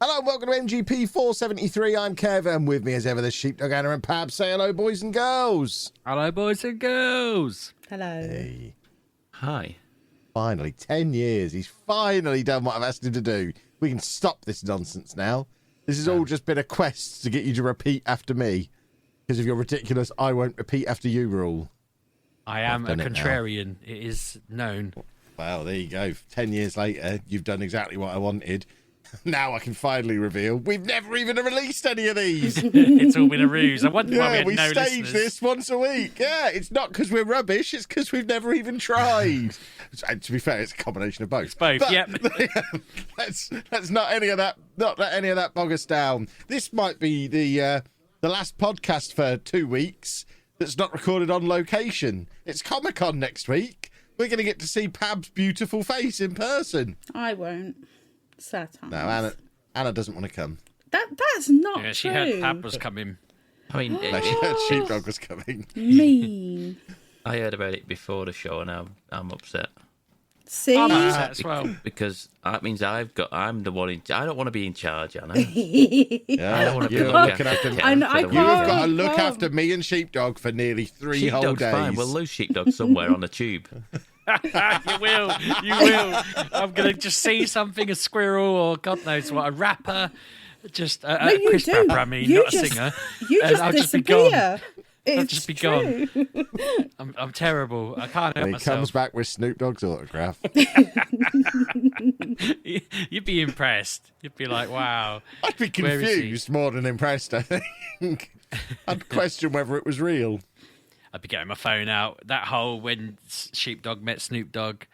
Hello and welcome to MGP473. I'm Kev, and with me as ever, the Sheepdog, Anna and Pab. Say hello, boys and girls. Hello, boys and girls. Hello. Hey. Hi. Finally, 10 years. He's finally done what I've asked him to do. We can stop this nonsense now. This has all just been a quest to get you to repeat after me. Because of your ridiculous, I won't repeat after you rule. I am a contrarian. It is known. Well, there you go. 10 years later, you've done exactly what I wanted. Now I can finally reveal we've never even released any of these. It's all been a ruse. I wonder why we had no stage listeners. this once a week. Yeah, it's not because we're rubbish. It's because we've never even tried. And to be fair, it's a combination of both. It's both. Yep. Let's not any of that. Not let any of that bog us down. This might be the last podcast for 2 weeks that's not recorded on location. It's Comic-Con next week. We're going to get to see Pab's beautiful face in person. I won't. Sad times. No, Anna doesn't want to come. That's not true. She heard Pab was coming. I mean, No, she heard Sheepdog was coming. Mean. I heard about it before the show, and I'm upset. See? I'm upset as well. Because that means I'm the one in. I don't want to be in charge, Anna. Yeah, I don't want to be you're looking looking after after. I know, I for the You have can't. got to weekend. look after me and Sheepdog for nearly 3 whole Sheepdog's days. fine. We'll lose Sheepdog somewhere on the tube. You will. I'm going to just see something, a squirrel or God knows what, a rapper. Just No, a you crisp do. rapper, I mean, You not just- a singer. You And just I'll just be gone. disappear. I'll It's just be true. gone. I'm terrible. I can't help And he myself. comes back with Snoop Dogg's autograph. You'd be impressed. You'd be like, wow. I'd be Where is he? confused more than impressed, I think. I'd question whether it was real. I'd be getting my phone out. That whole when Sheepdog met Snoop Dogg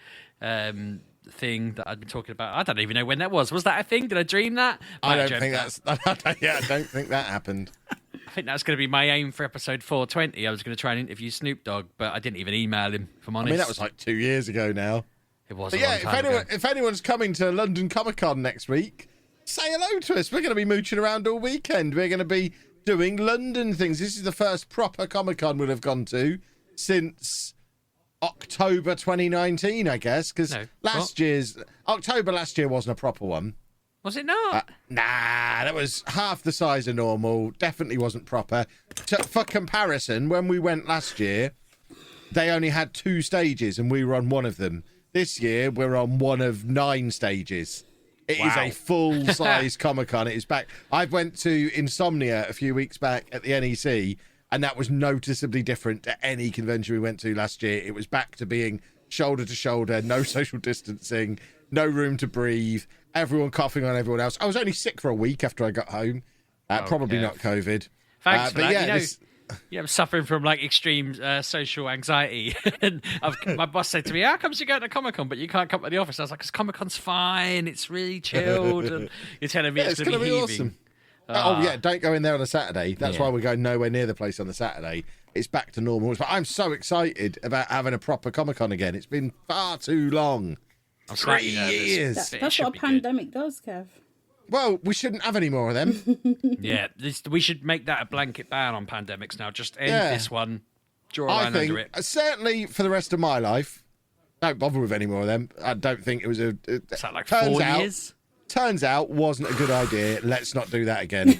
thing that I'd been talking about. I don't even know when that was. Was that a thing? Did I dream that? I Might have don't dreamt think that. that's. Yeah, I don't think that happened. I think that's going to be my aim for episode 420. I was going to try and interview Snoop Dogg, but I didn't even email him, if I'm I honest. mean, that was like 2 years ago now. It was But a yeah, long time ago. if anyone's coming to London Comic-Con next week, say hello to us. We're going to be mooching around all weekend. We're going to be doing London things. This is the first proper Comic-Con we'll have gone to since October 2019, I guess, because October last year wasn't a proper one. Was it not? Nah, that was half the size of normal. Definitely wasn't proper. For comparison, when we went last year, they only had 2 stages and we were on one of them. This year, we're on one of 9 stages. It is a full-size Comic-Con. It is back. I went to Insomnia a few weeks back at the NEC, and that was noticeably different to any convention we went to last year. It was back to being shoulder to shoulder, no social distancing, no room to breathe, everyone coughing on everyone else. I was only sick for a week after I got home. Probably yeah. not COVID. Thanks for but that. yeah, I'm suffering from like extreme social anxiety. And my boss said to me, how comes you go to Comic-Con but you can't come to the office? I was like, because Comic-Con's fine. It's really chilled. And you're telling me it's going to be heaving. awesome. Oh, yeah, don't go in there on a Saturday. That's why we go nowhere near the place on the Saturday. It's back to normal. But I'm so excited about having a proper Comic-Con again. It's been far too long. I'm 3 slightly nervous. years. It That's should what be a good. pandemic does, Kev. Well, we shouldn't have any more of them. Yeah, we should make that a blanket ban on pandemics now. Just end this one, draw a I line think, under it. certainly for the rest of my life, don't bother with any more of them. I don't think it was a... Is that like 4 years? Turns out, wasn't a good idea. Let's not do that again.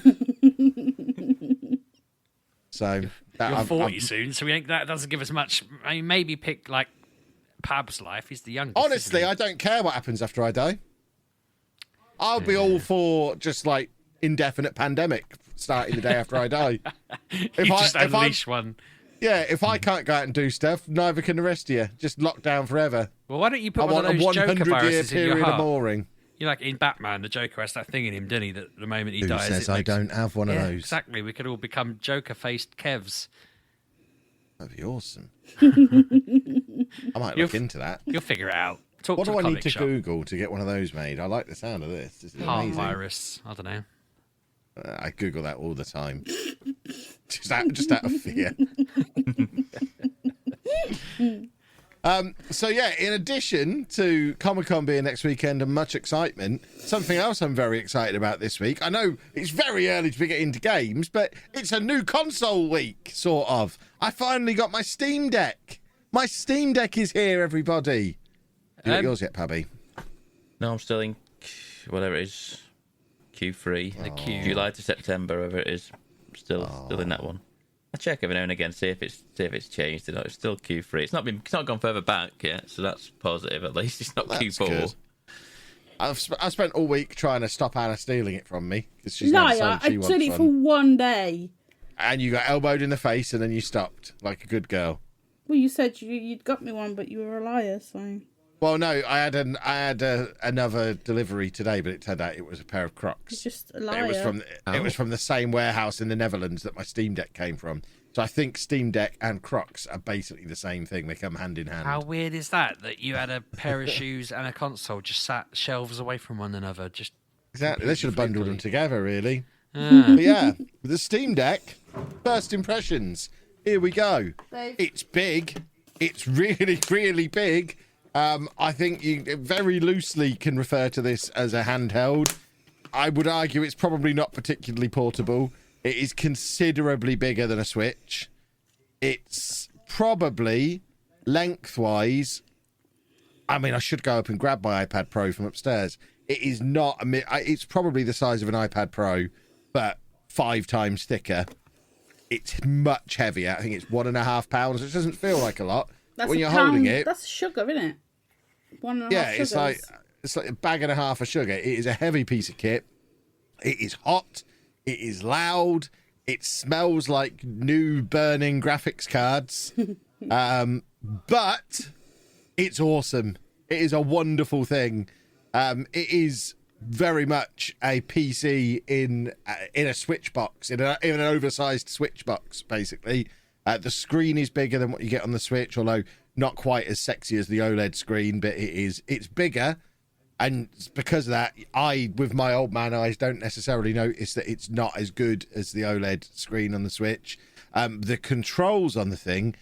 So... You're 40 soon, so that doesn't give us much. I mean, maybe pick like Pab's life. He's the youngest. Honestly, isn't I don't care what happens after I die. I'll be all for just like indefinite pandemic starting the day after I die. he? You just unleash one. Yeah, if I can't go out and do stuff, neither can the rest of you. Just locked down forever. Well, why don't you put I one want of a those Joker 100-year viruses in your period of heart? mooring. You're like in Batman, the Joker has that thing in him, doesn't he? That the moment he Who dies, says it I makes... don't have one of Yeah, those? exactly. We could all become Joker-faced Kevs. That'd be awesome. I might look into that. You'll figure it out. Talk What to do a I need comic to shop. Google to get one of those made? I like the sound of this. This is Heart amazing. virus. I don't know. I Google that all the time. just out of fear. So yeah, in addition to Comic-Con being next weekend and much excitement, something else I'm very excited about this week. I know it's very early to be getting into games, but it's a new console week, sort of. I finally got my Steam Deck. My Steam Deck is here, everybody. You got yours yet, Pabby? No, I'm still in whatever it is. Q3. The Q. July to September, whether it is still in that one. I check every now and again, see if it's changed or not. It's still Q3. It's not gone further back yet, so that's positive at least. It's not Q4. Good. I've spent all week trying to stop Anna stealing it from me because she's Liar, I did it for one day. And you got elbowed in the face, and then you stopped like a good girl. Well, you said you'd got me one, but you were a liar, so. Well, no, I had another delivery today, but it turned out it was a pair of Crocs. You're just a liar. It was from the same warehouse in the Netherlands that my Steam Deck came from. So I think Steam Deck and Crocs are basically the same thing. They come hand in hand. How weird is that you had a pair of shoes and a console just sat shelves away from one another? Just exactly. They should have bundled them together, really. But yeah, the Steam Deck, first impressions. Here we go. It's big. It's really, really big. I think you very loosely can refer to this as a handheld. I would argue it's probably not particularly portable. It is considerably bigger than a Switch. It's probably lengthwise. I mean, I should go up and grab my iPad Pro from upstairs. It is not. It's probably the size of an iPad Pro, but 5 times thicker. It's much heavier. I think it's 1.5 pounds, which doesn't feel like a lot. That's when you're pound, holding it. That's sugar, isn't it? 1.5 Yeah, sugars. it's like a bag and a half of sugar. It is a heavy piece of kit. It is hot. It is loud. It smells like new burning graphics cards. But it's awesome. It is a wonderful thing. It is very much a PC in a Switch box, in an oversized Switch box, basically. The screen is bigger than what you get on the Switch, although not quite as sexy as the OLED screen, but it's bigger. And because of that, I, with my old man eyes, don't necessarily notice that it's not as good as the OLED screen on the Switch. The controls on the thing,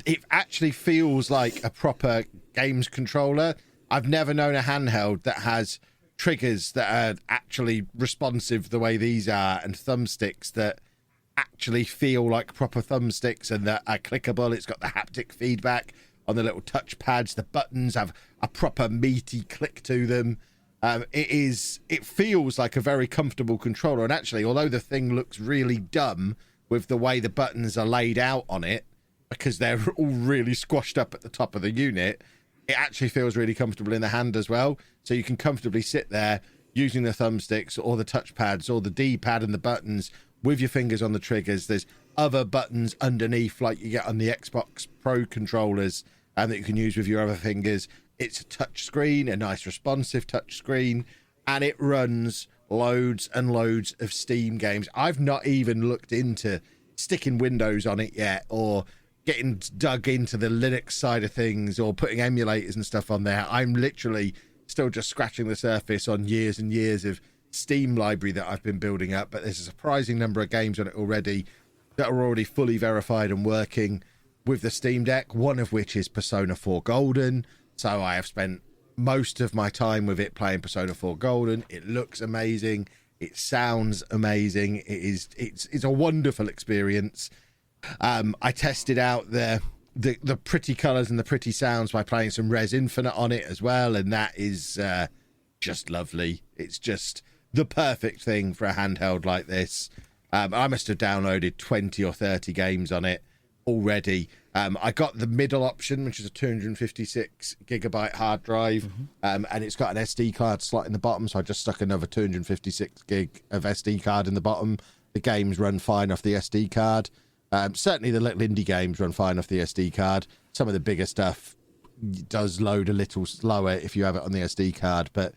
it actually feels like a proper games controller. I've never known a handheld that has triggers that are actually responsive the way these are, and thumbsticks that actually feel like proper thumbsticks and that are clickable. It's got the haptic feedback on the little touch pads. The buttons have a proper meaty click to them. It feels like a very comfortable controller. And actually, although the thing looks really dumb with the way the buttons are laid out on it, because they're all really squashed up at the top of the unit, it actually feels really comfortable in the hand as well. So you can comfortably sit there using the thumbsticks or the touch pads or the D-pad and the buttons with your fingers on the triggers. There's other buttons underneath like you get on the Xbox Pro controllers that you can use with your other fingers. It's a touch screen, a nice responsive touch screen, and it runs loads and loads of Steam games. I've not even looked into sticking Windows on it yet, or getting dug into the Linux side of things, or putting emulators and stuff on there. I'm literally still just scratching the surface on years and years of Steam library that I've been building up, but there's a surprising number of games on it already that are already fully verified and working with the Steam Deck, one of which is Persona 4 Golden. So I have spent most of my time with it playing Persona 4 Golden. It looks amazing. It sounds amazing. It's a wonderful experience. I tested out the pretty colours and the pretty sounds by playing some Res Infinite on it as well, and that is just lovely. It's just the perfect thing for a handheld like this. I must have downloaded 20 or 30 games on it already. I got the middle option, which is a 256 gigabyte hard drive, and it's got an SD card slot in the bottom, so I just stuck another 256 gig of SD card in the bottom. The games run fine off the SD card. Certainly the little indie games run fine off the SD card. Some of the bigger stuff does load a little slower if you have it on the SD card, but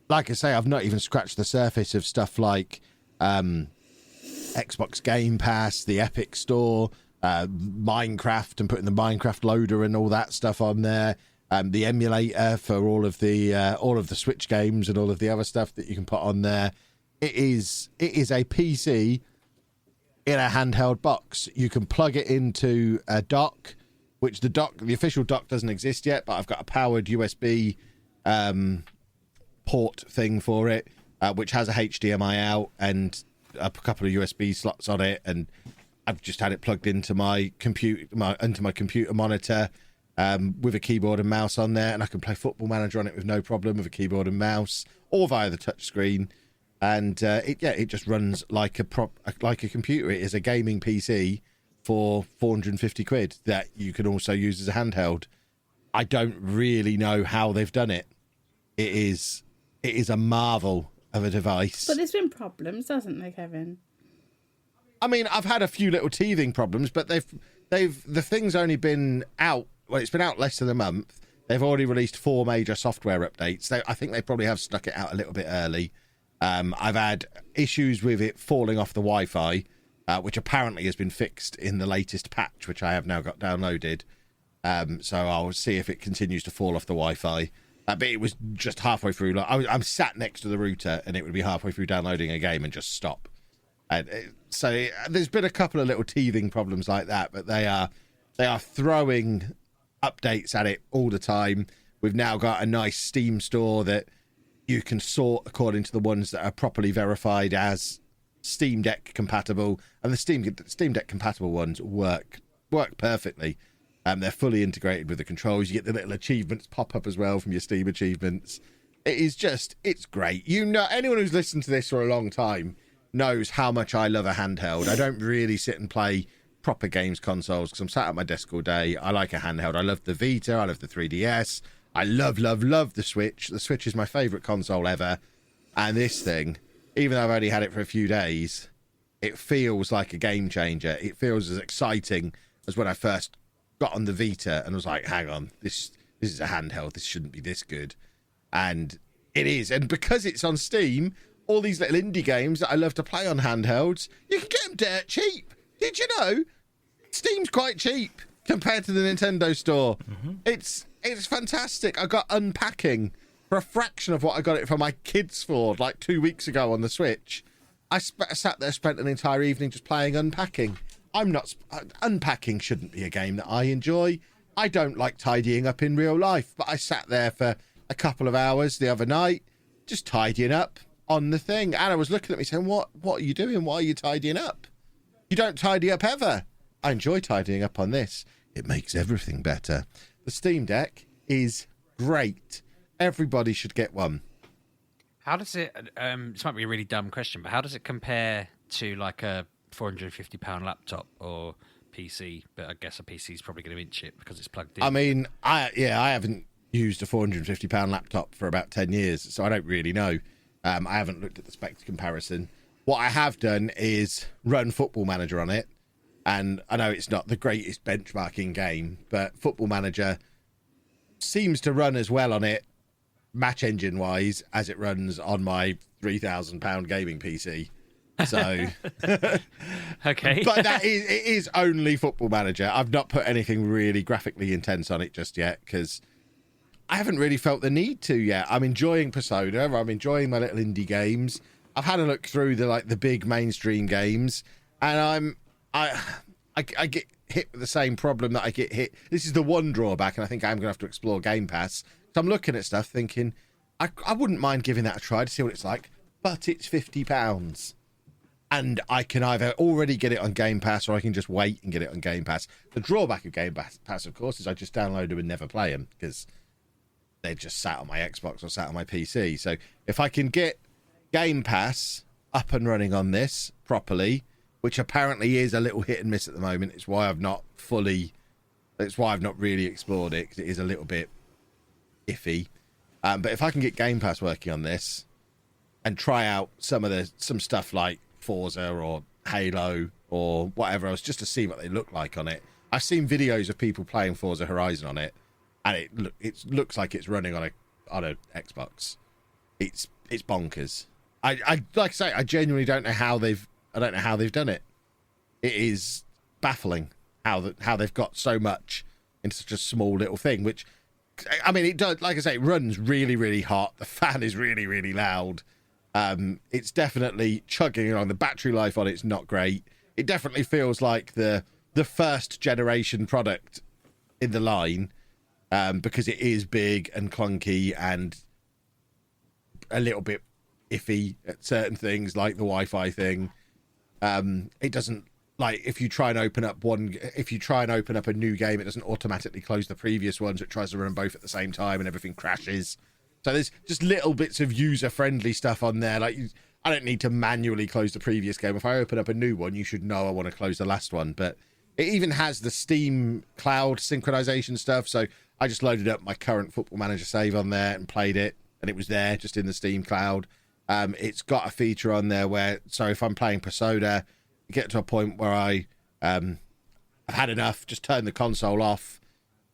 like I say, I've not even scratched the surface of stuff like Xbox Game Pass, the Epic Store, Minecraft, and putting the Minecraft loader and all that stuff on there, the emulator for all of the Switch games and all of the other stuff that you can put on there. It is a PC in a handheld box. You can plug it into a dock, which the official dock doesn't exist yet, but I've got a powered USB port thing for it, which has a HDMI out and a couple of USB slots on it, and I've just had it plugged into my computer monitor with a keyboard and mouse on there, and I can play Football Manager on it with no problem with a keyboard and mouse, or via the touchscreen. and it just runs like a computer. It is a gaming PC for 450 quid that you can also use as a handheld. I don't really know how they've done it. It is a marvel of a device. But there's been problems, hasn't there, Kevin? I mean, I've had a few little teething problems, but the thing's only been out. Well, it's been out less than a month. They've already released 4 major software updates. I think they probably have stuck it out a little bit early. I've had issues with it falling off the Wi-Fi, which apparently has been fixed in the latest patch, which I have now got downloaded. So I'll see if it continues to fall off the Wi-Fi. But it was just halfway through. Like, I'm sat next to the router, and it would be halfway through downloading a game and just stop. So there's been a couple of little teething problems like that, but they are throwing updates at it all the time. We've now got a nice Steam store that you can sort according to the ones that are properly verified as Steam Deck compatible, and the Steam Deck compatible ones work perfectly. They're fully integrated with the controls. You get the little achievements pop up as well from your Steam achievements. It's great. You know, anyone who's listened to this for a long time knows how much I love a handheld. I don't really sit and play proper games consoles because I'm sat at my desk all day. I like a handheld. I love the Vita. I love the 3DS. I love the Switch. The Switch is my favourite console ever. And this thing, even though I've only had it for a few days, it feels like a game changer. It feels as exciting as when I first got on the Vita and was like, hang on, this is a handheld. This shouldn't be this good. And it is. And because it's on Steam, all these little indie games that I love to play on handhelds, you can get them dirt cheap. Did you know? Steam's quite cheap compared to the Nintendo store. Mm-hmm. It's fantastic. I got Unpacking for a fraction of what I got it for my kids for like 2 weeks ago on the Switch. I sat there, spent an entire evening just playing Unpacking. Unpacking shouldn't be a game that I enjoy. I don't like tidying up in real life, but I sat there for a couple of hours the other night just tidying up on the thing. Anna was looking at me saying, what are you doing? Why are you tidying up? You don't tidy up ever. I enjoy tidying up on this. It makes everything better. The Steam Deck is great. Everybody should get one. How does it, this might be a really dumb question, but how does it compare to like a £450 laptop or PC? But I guess a PC is probably going to inch it because it's plugged in. I mean, I haven't used a £450 laptop for about 10 years, so I don't really know. I haven't looked at the spec comparison. What I have done is run Football Manager on it, and I know it's not the greatest benchmarking game, but Football Manager seems to run as well on it, match engine wise, as it runs on my £3,000 gaming PC. So, okay, but it is only Football Manager. I've not put anything really graphically intense on it just yet because I haven't really felt the need to yet. I'm enjoying Persona. I'm enjoying my little indie games. I've had a look through the big mainstream games, and I get hit with the same problem that I get hit. This is the one drawback, and I think I'm going to have to explore Game Pass. So I'm looking at stuff thinking, I wouldn't mind giving that a try to see what it's like, but it's £50. And I can either already get it on Game Pass or I can just wait and get it on Game Pass. The drawback of Game Pass, of course, is I just download them and never play them because they're just sat on my Xbox or sat on my PC. So if I can get Game Pass up and running on this properly, which apparently is a little hit and miss at the moment, it's why I've not really explored it, because it is a little bit iffy. But if I can get Game Pass working on this and try out some stuff like Forza or Halo or whatever else, just to see what they look like on it. I've seen videos of people playing Forza Horizon on it, and it looks like it's running on a Xbox. It's bonkers. I like I say, I genuinely don't know how they've done it. It is baffling how they've got so much into such a small little thing. Which, I mean, it does. Like I say, it runs really, really hot. The fan is really, really loud. It's definitely chugging along. The battery life on it's not great. It definitely feels like the first generation product in the line, because it is big and clunky and a little bit iffy at certain things, like the Wi-Fi thing. It doesn't, like, if you try and open up a new game, it doesn't automatically close the previous ones. It tries to run both at the same time and everything crashes. So there's just little bits of user-friendly stuff on there. Like, I don't need to manually close the previous game. If I open up a new one, you should know I want to close the last one. But it even has the Steam cloud synchronization stuff. So I just loaded up my current Football Manager save on there and played it, and it was there just in the Steam cloud. It's got a feature on there where, so if I'm playing Persona, you get to a point where I've had enough, just turn the console off,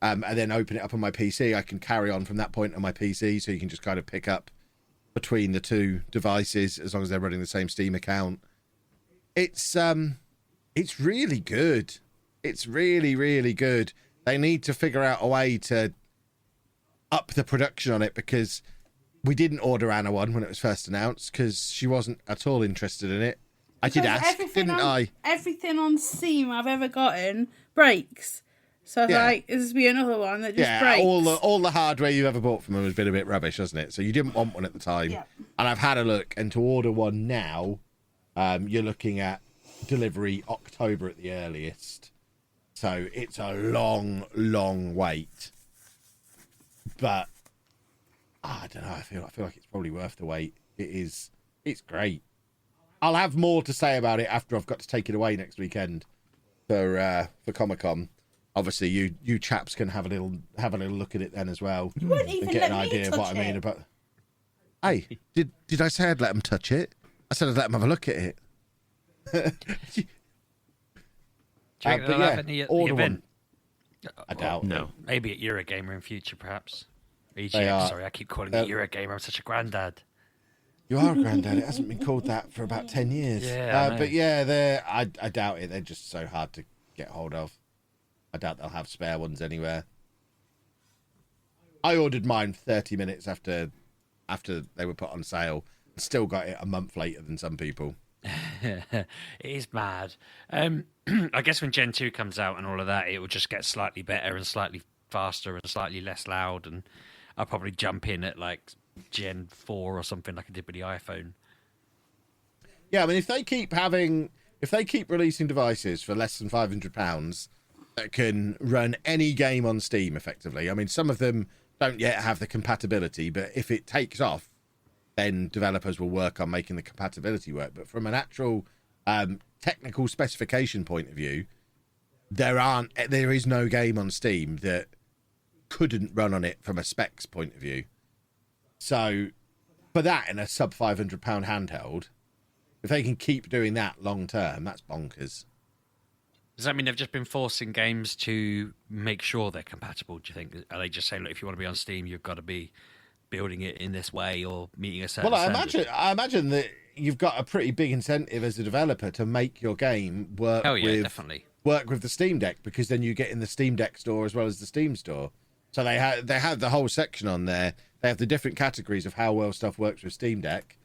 and then open it up on my PC. I can carry on from that point on my PC, so you can just kind of pick up between the two devices as long as they're running the same Steam account. It's really good. It's really, really good. They need to figure out a way to up the production on it, because we didn't order Anna one when it was first announced because she wasn't at all interested in it. I did ask, didn't I? Everything on Steam I've ever gotten breaks. So I was like, this will be another one that just breaks. All the hardware you ever bought from them has been a bit rubbish, hasn't it? So you didn't want one at the time. Yeah. And I've had a look, and to order one now, you're looking at delivery October at the earliest. So it's a long, long wait. But I don't know. I feel like it's probably worth the wait. It's great. I'll have more to say about it after I've got to take it away next weekend for Comic-Con. Obviously, you chaps can have a little look at it then as well. You wouldn't even and get let an me idea of touch what I mean it. about. Hey, did I say I'd let them touch it? I said I'd let them have a look at it. Do you think they'll have any at the order event? one. I doubt. No. Maybe at Eurogamer in future, perhaps. They EGM, are- sorry, I keep calling it Eurogamer. I'm such a granddad. You are a granddad. It hasn't been called that for about 10 years. Yeah, I know. But yeah, I doubt it. They're just so hard to get hold of. I doubt they'll have spare ones anywhere. I ordered mine 30 minutes after they were put on sale. Still got it a month later than some people. It is mad. I guess when Gen 2 comes out and all of that, it will just get slightly better and slightly faster and slightly less loud, and I'll probably jump in at like Gen 4 or something like I did with the iPhone. Yeah, I mean, if they keep releasing devices for less than £500 that can run any game on Steam effectively, I mean, some of them don't yet have the compatibility, but if it takes off, then developers will work on making the compatibility work. But from an actual technical specification point of view, there is no game on Steam that couldn't run on it from a specs point of view. So for that in a sub £500 handheld, if they can keep doing that long term, that's bonkers. Does that mean they've just been forcing games to make sure they're compatible? Do you think? Are they just saying, look, if you want to be on Steam, you've got to be building it in this way or meeting a certain standard? I imagine that you've got a pretty big incentive as a developer to make your game work Definitely. work with the Steam Deck, because then you get in the Steam Deck store as well as the Steam store. So they have the whole section on there. They have the different categories of how well stuff works with Steam Deck.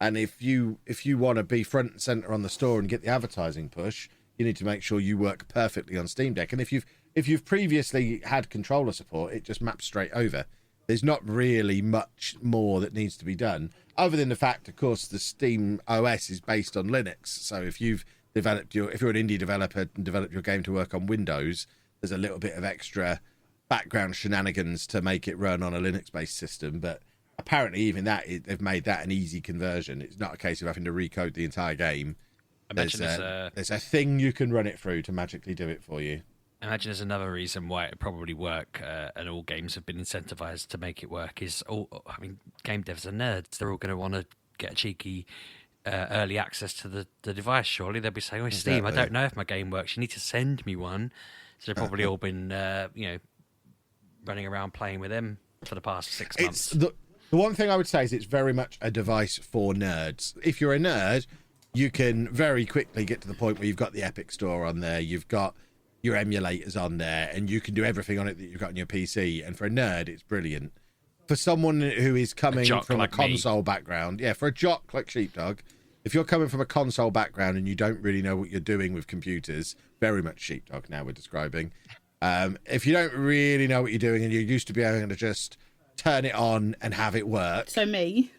And if you want to be front and center on the store and get the advertising push, you need to make sure you work perfectly on Steam Deck. And if you've previously had controller support, it just maps straight over. There's not really much more that needs to be done, other than the fact, of course, the Steam OS is based on Linux. So if you're an indie developer and developed your game to work on Windows, there's a little bit of extra background shenanigans to make it run on a Linux-based system. But apparently, even that, they've made that an easy conversion. It's not a case of having to recode the entire game. There's a thing you can run it through to magically do it for you. I imagine there's another reason why it probably work, and all games have been incentivized to make it work. Game devs are nerds. They're all going to want to get a cheeky early access to the device. Surely they'll be saying, "Oh, Steam, Exactly. I don't know if my game works. You need to send me one." So they've probably all been, running around playing with them for the past 6 months. The one thing I would say is it's very much a device for nerds. If you're a nerd, you can very quickly get to the point where you've got the Epic Store on there, you've got your emulators on there, and you can do everything on it that you've got on your PC. And for a nerd, it's brilliant. For someone who is coming from a console background, for a jock like Sheepdog, if you're coming from a console background and you don't really know what you're doing with computers, very much Sheepdog now we're describing. If you don't really know what you're doing and you're used to being able to just turn it on and have it work. So me.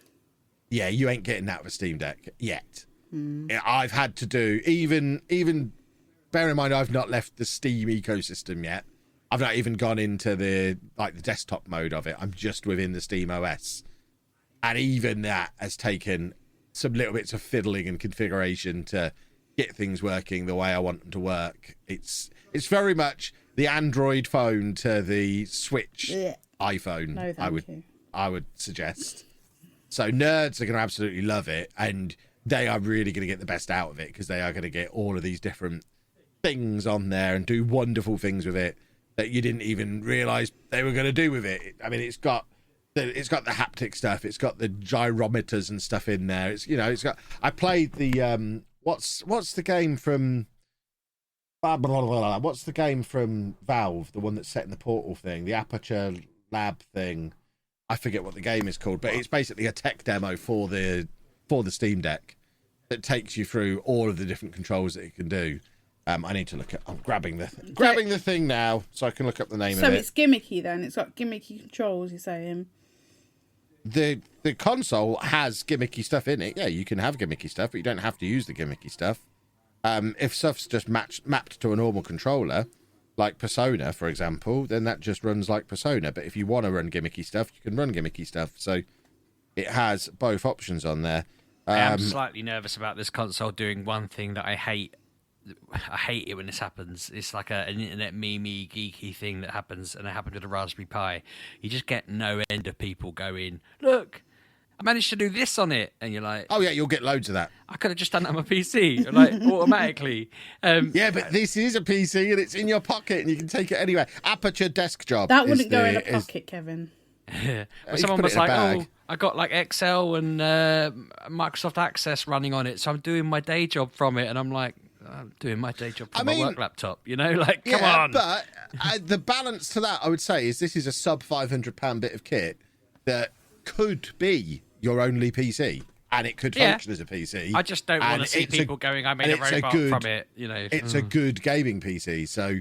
Yeah, you ain't getting that with Steam Deck yet. I've had to do, even bear in mind, I've not left the Steam ecosystem yet. I've not even gone into the desktop mode of it. I'm just within the Steam OS. And even that has taken some little bits of fiddling and configuration to get things working the way I want them to work. It's very much the Android phone to the Switch iPhone. No, thank you. I would suggest. So nerds are going to absolutely love it, and they are really going to get the best out of it because they are going to get all of these different things on there and do wonderful things with it that you didn't even realize they were going to do with it. I mean, it's got the haptic stuff, it's got the gyrometers and stuff in there. It's it's got. I played the what's the game from what's the game from Valve, the one that's set in the Portal thing, the Aperture Lab thing. I forget what the game is called, but it's basically a tech demo for the Steam Deck that takes you through all of the different controls that it can do. I need to look at. I'm grabbing the thing now so I can look up the name of it. So it's gimmicky then. It's got gimmicky controls. You're saying the console has gimmicky stuff in it. Yeah, you can have gimmicky stuff, but you don't have to use the gimmicky stuff. If stuff's just mapped to a normal controller, like Persona, for example, then that just runs like Persona. But if you want to run gimmicky stuff, you can run gimmicky stuff. So it has both options on there. I am slightly nervous about this console doing one thing that I hate. I hate it when this happens. It's like an internet meme geeky thing that happens, and it happened with a Raspberry Pi. You just get no end of people going, look, I managed to do this on it, and you're like, oh yeah, you'll get loads of that. I could have just done that on my PC, like automatically. Yeah, but this is a PC and it's in your pocket and you can take it anywhere. Aperture Desk Job. that wouldn't go in a pocket, Kevin. Well, someone was like, oh, I got like Excel and Microsoft Access running on it, so I'm doing my day job from it, and I'm like, I'm doing my day job from my work laptop, like, come on. But the balance to that, I would say, is this is a sub £500 bit of kit that could be your only PC, and it could function as a PC. I just don't want to see people going, I made a robot from it, It's a good gaming PC, so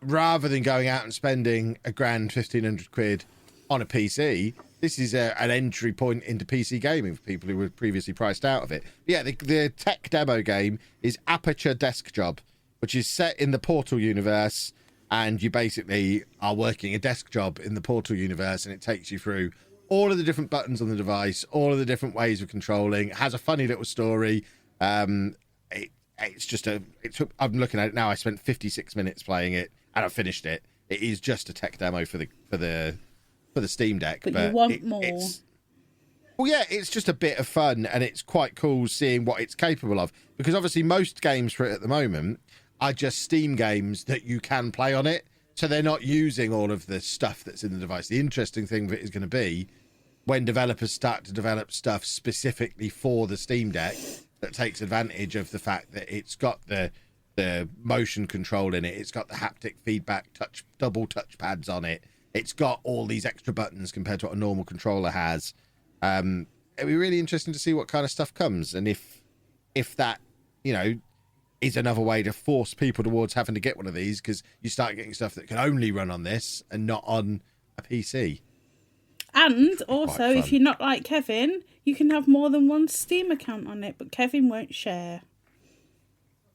rather than going out and spending £1,000, 1,500 quid on a PC, this is an entry point into PC gaming for people who were previously priced out of it. Yeah, the tech demo game is Aperture Desk Job, which is set in the Portal universe, and you basically are working a desk job in the Portal universe, and it takes you through all of the different buttons on the device, all of the different ways of controlling. It has a funny little story. It's just I'm looking at it now. I spent 56 minutes playing it, and I finished it. It is just a tech demo for the Steam Deck, but you want more. It's just a bit of fun, and it's quite cool seeing what it's capable of. Because obviously, most games for it at the moment are just Steam games that you can play on it, so they're not using all of the stuff that's in the device. The interesting thing of it is going to be when developers start to develop stuff specifically for the Steam Deck that takes advantage of the fact that it's got the motion control in it, it's got the haptic feedback, double touch pads on it. It's got all these extra buttons compared to what a normal controller has. It'd be really interesting to see what kind of stuff comes, and if that, is another way to force people towards having to get one of these, because you start getting stuff that can only run on this and not on a PC. And also, if you're not like Kevin, you can have more than one Steam account on it, but Kevin won't share.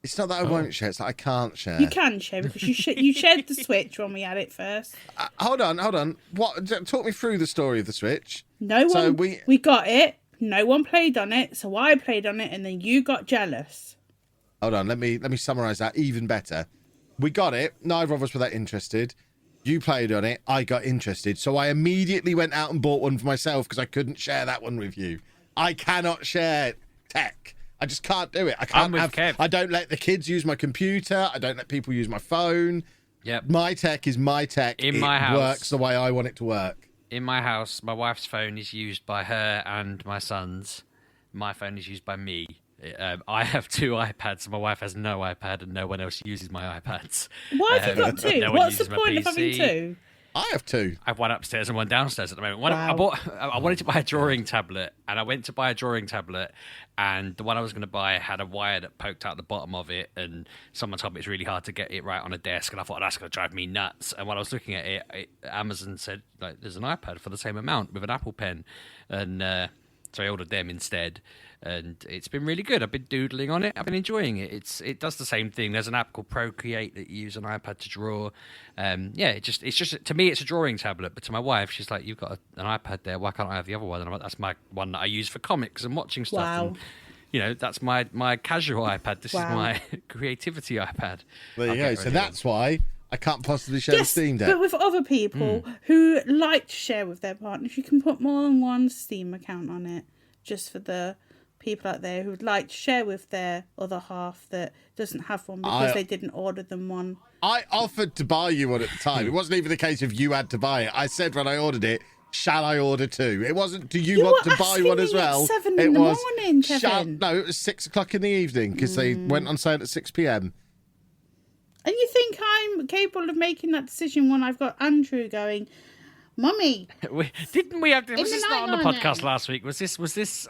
It's not that I won't share, it's that I can't share. You can share because you shared the Switch when we had it first. Hold on. What? Talk me through the story of the Switch. We got it. No one played on it, so I played on it, and then you got jealous. Hold on, let me summarise that even better. We got it. Neither of us were that interested. You played on it. I got interested, so I immediately went out and bought one for myself because I couldn't share that one with you. I cannot share tech. I just can't do it. I don't let the kids use my computer. I don't let people use my phone. Yep. My tech is my tech. My house, works the way I want it to work. In my house, my wife's phone is used by her and my son's. My phone is used by me. I have 2 iPads. My wife has no iPad, and no one else uses my iPads. Why have you got 2? What's the point of having 2? I have 2. I have one upstairs and one downstairs at the moment. Wow. I wanted to buy a drawing tablet, and I went to buy a drawing tablet, and the one I was going to buy had a wire that poked out the bottom of it, and someone told me it's really hard to get it right on a desk, and I thought, that's going to drive me nuts. And when I was looking at it, Amazon said, there's an iPad for the same amount with an Apple Pen, and So I ordered them instead, and it's been really good. I've been doodling on it. I've been enjoying it. It does the same thing. There's an app called Procreate that you use on iPad to draw. It's just to me, it's a drawing tablet, but to my wife, she's like, "You've got an iPad there. Why can't I have the other one?" And I'm like, "That's my one that I use for comics and watching stuff." Wow. And, that's my casual iPad. This is my creativity iPad. There you go. So that's why I can't possibly share the Steam Deck. But with other people who like to share with their partners, you can put more than one Steam account on it, just for the people out there who would like to share with their other half that doesn't have one because they didn't order them one. I offered to buy you one at the time. It wasn't even the case of you had to buy it. I said when I ordered it, shall I order two? It wasn't, do you want to buy one as well? At 7 in the morning, Kevin. No, it was 6 o'clock in the evening because they went on sale at 6 p.m. And you think I'm capable of making that decision when I've got Andrew going, Mummy? Didn't we have? Was this not on the podcast last week? Was this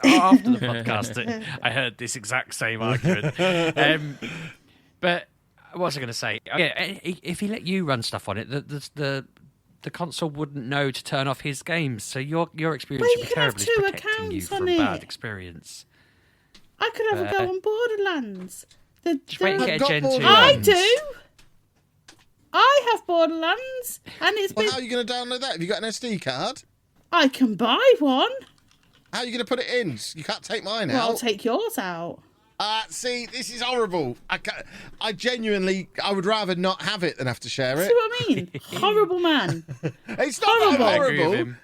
after the podcast that I heard this exact same argument? But what was I going to say? Yeah, if he let you run stuff on it, the console wouldn't know to turn off his games. So your experience would be terribly protecting you from a bad experience. I could have a go on Borderlands. Just wait and get a Gen 2. I do. I have Borderlands, and it's been... How are you going to download that? Have you got an SD card? I can buy one. How are you going to put it in? You can't take mine out. Well, I'll take yours out. See, this is horrible. I genuinely, I would rather not have it than have to share it. See what I mean? Horrible man. It's not horrible.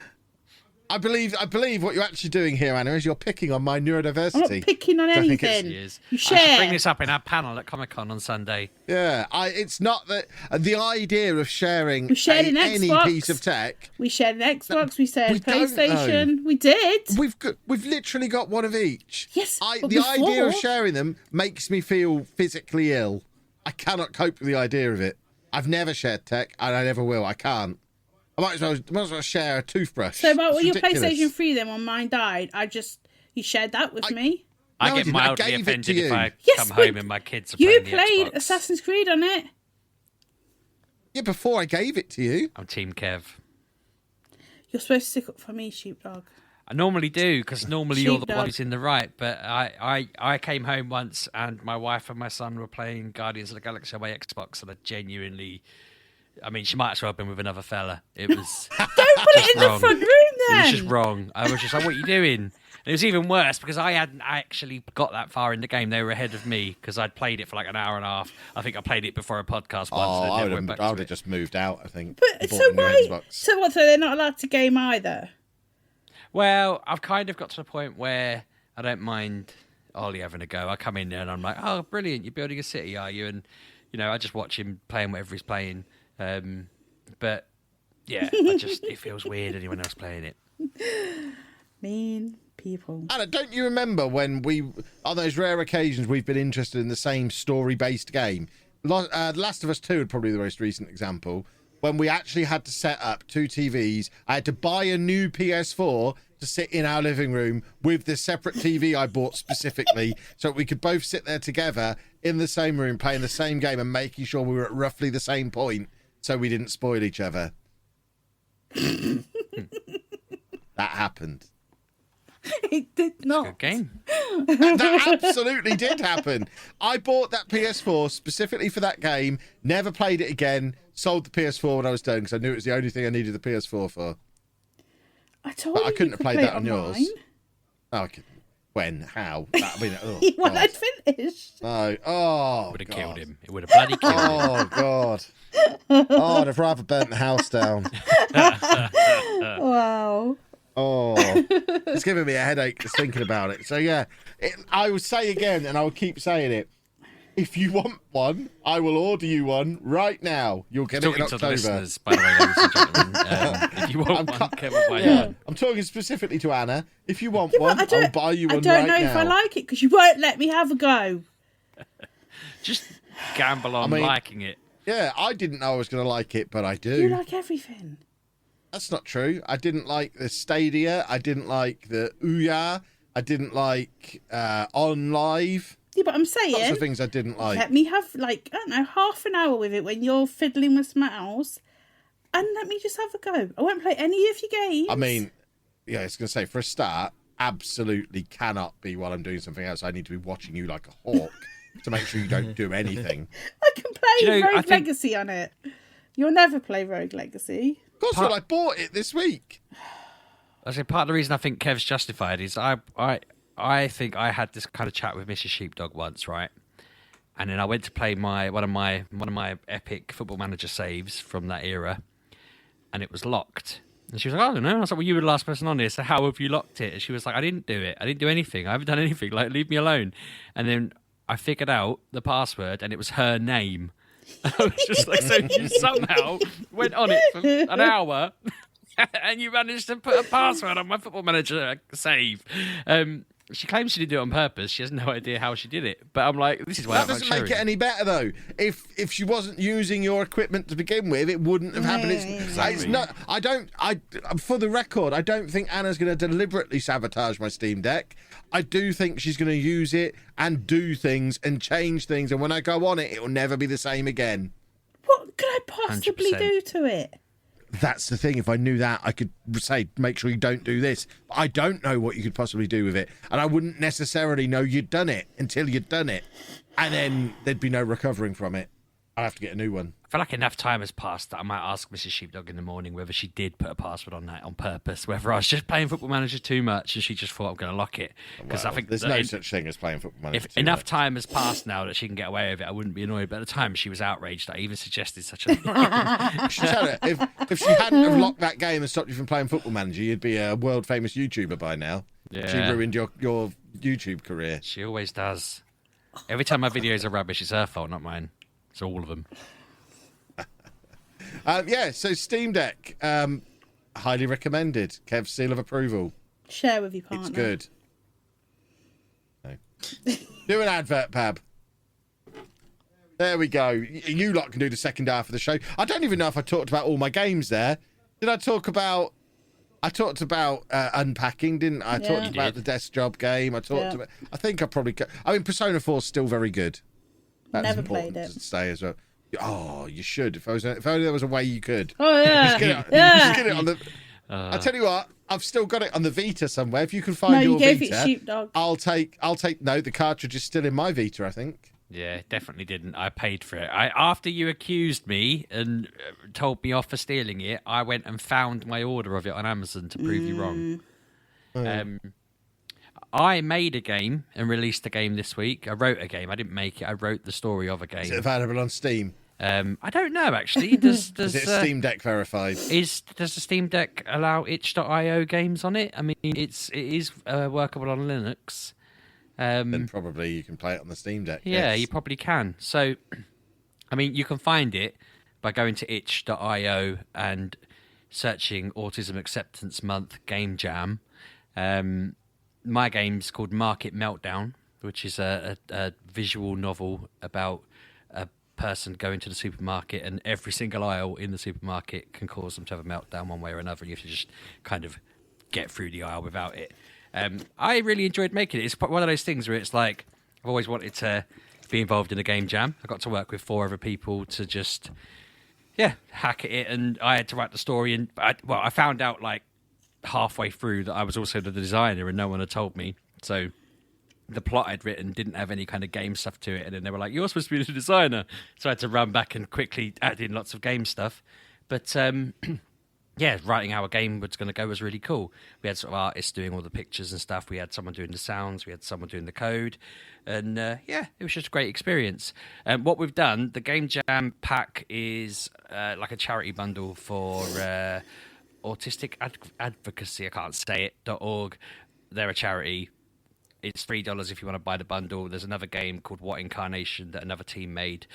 I believe what you're actually doing here, Anna, is you're picking on my neurodiversity. I'm not picking on anything. You share. I should bring this up in our panel at Comic-Con on Sunday. Yeah, it's not that the idea of sharing any piece of tech. We shared an Xbox. We shared PlayStation. We did. We've literally got one of each. Yes. The idea of sharing them makes me feel physically ill. I cannot cope with the idea of it. I've never shared tech, and I never will. I can't. I might as well share a toothbrush. So about your PlayStation 3 then, when mine died, you shared that with me. I get mildly offended if I come home and my kids are playing the Xbox. You played Assassin's Creed on it. Yeah, before I gave it to you. I'm Team Kev. You're supposed to stick up for me, Sheepdog. I normally do, because normally you're the one who's in the right. But I came home once and my wife and my son were playing Guardians of the Galaxy on my Xbox, and I genuinely... I mean, she might as well have been with another fella. It was Don't put it in the front room then. It was just wrong. I was just like, what are you doing? And it was even worse because I hadn't actually got that far in the game. They were ahead of me because I'd played it for like an hour and a half. I think I played it before a podcast once. I would have just moved out, I think. But so why? So what, so they're not allowed to game either? Well, I've kind of got to the point where I don't mind Ollie having a go. I come in there and I'm like, oh, brilliant, you're building a city, are you? And, I just watch him playing whatever he's playing. But yeah, it feels weird anyone else playing it. Mean people. Anna, don't you remember when on those rare occasions we've been interested in the same story-based game? Last of Us 2 would probably be the most recent example. When we actually had to set up 2 TVs, I had to buy a new PS4 to sit in our living room with the separate TV I bought specifically so we could both sit there together in the same room playing the same game and making sure we were at roughly the same point so we didn't spoil each other. That happened. It did not. It's a good game. That absolutely did happen. I bought that PS4 specifically for that game, never played it again, sold the PS4 when I was done because I knew it was the only thing I needed the PS4 for. I told but you I couldn't have played that on online. yours. Oh, I could. When? How? I mean, when I'd finished. No. Oh, would have killed him. It would have bloody killed him. Oh, God. Oh, I'd have rather burnt the house down. Wow. Oh, it's giving me a headache just thinking about it. So, yeah, I will say again, and I will keep saying it. If you want one, I will order you one right now. You'll get it in October. To the listeners, by the way, ladies and gentlemen. If you want one, Kevin, buy one. I'm talking specifically to Anna. If you want one, I'll buy you one right now. I don't know if I like it because you won't let me have a go. Just gamble on liking it. Yeah, I didn't know I was going to like it, but I do. You like everything. That's not true. I didn't like the Stadia. I didn't like the Ouya. I didn't like On Live. Yeah, but I'm saying... Lots of things I didn't like. Let me have, like, I don't know, half an hour with it when you're fiddling with something else, and let me just have a go. I won't play any of your games. I mean, yeah, I was going to say, for a start, absolutely cannot be while I'm doing something else. I need to be watching you like a hawk to make sure you don't do anything. I can play I Rogue think- Legacy on it. You'll never play Rogue Legacy. Of course, well, I bought it this week. I say part of the reason I think Kev's justified is I think I had this kind of chat with Mrs. Sheepdog once, right? And then I went to play one of my epic Football Manager saves from that era, and it was locked. And she was like, I don't know. I was like, well, you were the last person on here, so how have you locked it? And she was like, I didn't do it. I didn't do anything. I haven't done anything. Like, leave me alone. And then I figured out the password, and it was her name. I was just like, so you somehow went on it for an hour, and you managed to put a password on my Football Manager save. She claims she didn't do it on purpose. She has no idea how she did it. But I'm like, this is why That doesn't make it any better, though. If she wasn't using your equipment to begin with, it wouldn't have happened. It's not. For the record, I don't think Anna's going to deliberately sabotage my Steam Deck. I do think she's going to use it and do things and change things. And when I go on it, it will never be the same again. What could I possibly 100%. do to it? That's the thing. If I knew that, I could say, make sure you don't do this. But I don't know what you could possibly do with it. And I wouldn't necessarily know you'd done it until you'd done it. And then there'd be no recovering from it. I'd have to get a new one. I feel like enough time has passed that I might ask Mrs. Sheepdog in the morning whether she did put a password on that on purpose, whether I was just playing Football Manager too much and she just thought I'm going to lock it. Because I think there's no such thing as playing Football Manager. if enough time has passed now that she can get away with it, I wouldn't be annoyed. But at the time, she was outraged. I even suggested such a thing. If she hadn't have locked that game and stopped you from playing Football Manager, you'd be a world famous YouTuber by now. Yeah. She ruined your YouTube career. She always does. Every time my videos are rubbish, it's her fault, not mine. It's all of them. So Steam Deck, highly recommended. Kev's seal of approval. Share with your partner. It's good. No. Do an advert, Pab. There we go. You lot can do the second half of the show. I don't even know if I talked about all my games there. Did I talk about... I talked about unpacking, didn't I? I Yeah. talked You about did. the desk job game. I talked Yeah. about... I think I probably... I mean, Persona 4 is still very good. That's Never important played it. to say as well. Oh, you should. If only there was a way you could. Oh, yeah. Just get it, Yeah. just get it on the... I tell you what, I've still got it on the Vita somewhere. If you can find No, you your gave Vita, it Sheepdog. I'll take. No, the cartridge is still in my Vita, I think. Yeah, definitely didn't. I paid for it. After you accused me and told me off for stealing it, I went and found my order of it on Amazon to prove you wrong. I made a game and released a game this week. I wrote a game. I didn't make it. I wrote the story of a Is it game. available on Steam? I don't know actually. Does Is it Steam Deck verified? does the Steam Deck allow itch.io games on it? I mean, it is workable on Linux. Then probably you can play it on the Steam Deck. Yeah, yes. you probably can. So, I mean, you can find it by going to itch.io and searching Autism Acceptance Month Game Jam. My game's called Market Meltdown, which is a visual novel about a person going to the supermarket and every single aisle in the supermarket can cause them to have a meltdown one way or another. You have to just kind of get through the aisle without it. I really enjoyed making it. It's one of those things where it's like I've always wanted to be involved in a game jam. I got to work with 4 other people to just hack at it, and I had to write the story. And I found out like halfway through that I was also the designer, and no one had told me. So the plot I'd written didn't have any kind of game stuff to it, and then they were like, "You're supposed to be the designer," so I had to run back and quickly add in lots of game stuff. But yeah, writing how a game was going to go was really cool. We had sort of artists doing all the pictures and stuff. We had someone doing the sounds. We had someone doing the code. And it was just a great experience. What we've done, the Game Jam pack is like a charity bundle for Autistic Advocacy, I can't say it, .org. They're a charity. It's $3 if you want to buy the bundle. There's another game called What Incarnation that another team made,